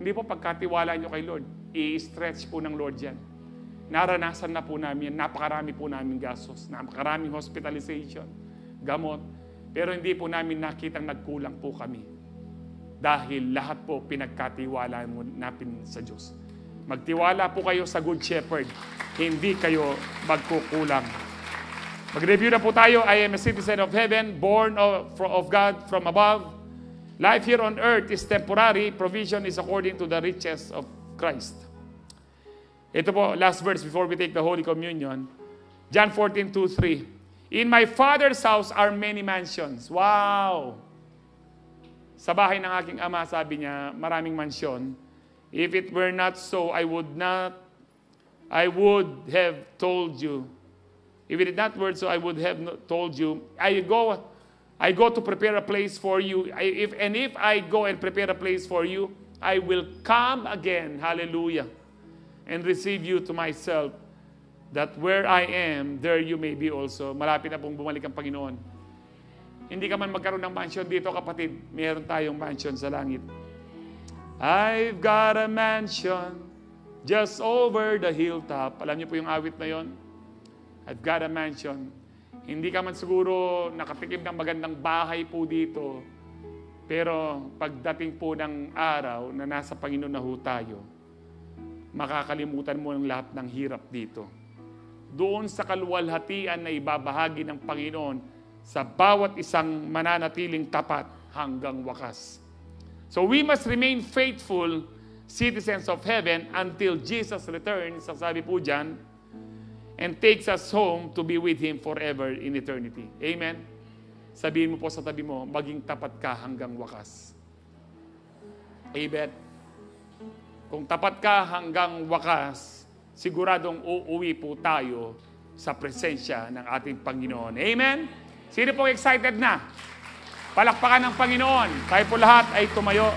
Hindi po, pagkatiwala niyo kay Lord, i-stretch po ng Lord yan. Naranasan na po namin yan. Napakarami po namin gastos. Napakaraming hospitalization, gamot. Pero hindi po namin nakitang nagkulang po kami. Dahil lahat po pinagkatiwala mo natin sa Diyos. Magtiwala po kayo sa Good Shepherd. Hindi kayo magkukulang. Mag-review na po tayo. I am a citizen of heaven, born of God from above. Life here on earth is temporary. Provision is according to the riches of Christ. Ito po, last verse before we take the Holy Communion. John 14:2-3. In my Father's house are many mansions. Wow! Sa bahay ng aking ama, sabi niya, maraming mansyon. If it were not so, I would have told you. If it not were so, I would have told you. I go to prepare a place for you. If I go and prepare a place for you, I will come again. Hallelujah. And receive you to myself, that where I am, there you may be also. Malapit na pong bumalik ang Panginoon. Hindi ka man magkaroon ng mansion dito, kapatid. Meron tayong mansion sa langit. I've got a mansion just over the hilltop. Alam niyo po yung awit na yon? I've got a mansion. Hindi ka man siguro nakatikim ng magandang bahay po dito. Pero pagdating po ng araw na nasa Panginoon na ho tayo, makakalimutan mo ang lahat ng hirap dito. Doon sa kaluwalhatian na ibabahagi ng Panginoon sa bawat isang mananatiling tapat hanggang wakas. So we must remain faithful citizens of heaven until Jesus returns, sabi po dyan, and takes us home to be with Him forever in eternity. Amen? Sabihin mo po sa tabi mo, maging tapat ka hanggang wakas. Amen? Kung tapat ka hanggang wakas, siguradong uuwi po tayo sa presensya ng ating Panginoon. Amen? Sino po excited na? Palakpakan ng Panginoon. Tayo po lahat ay tumayo.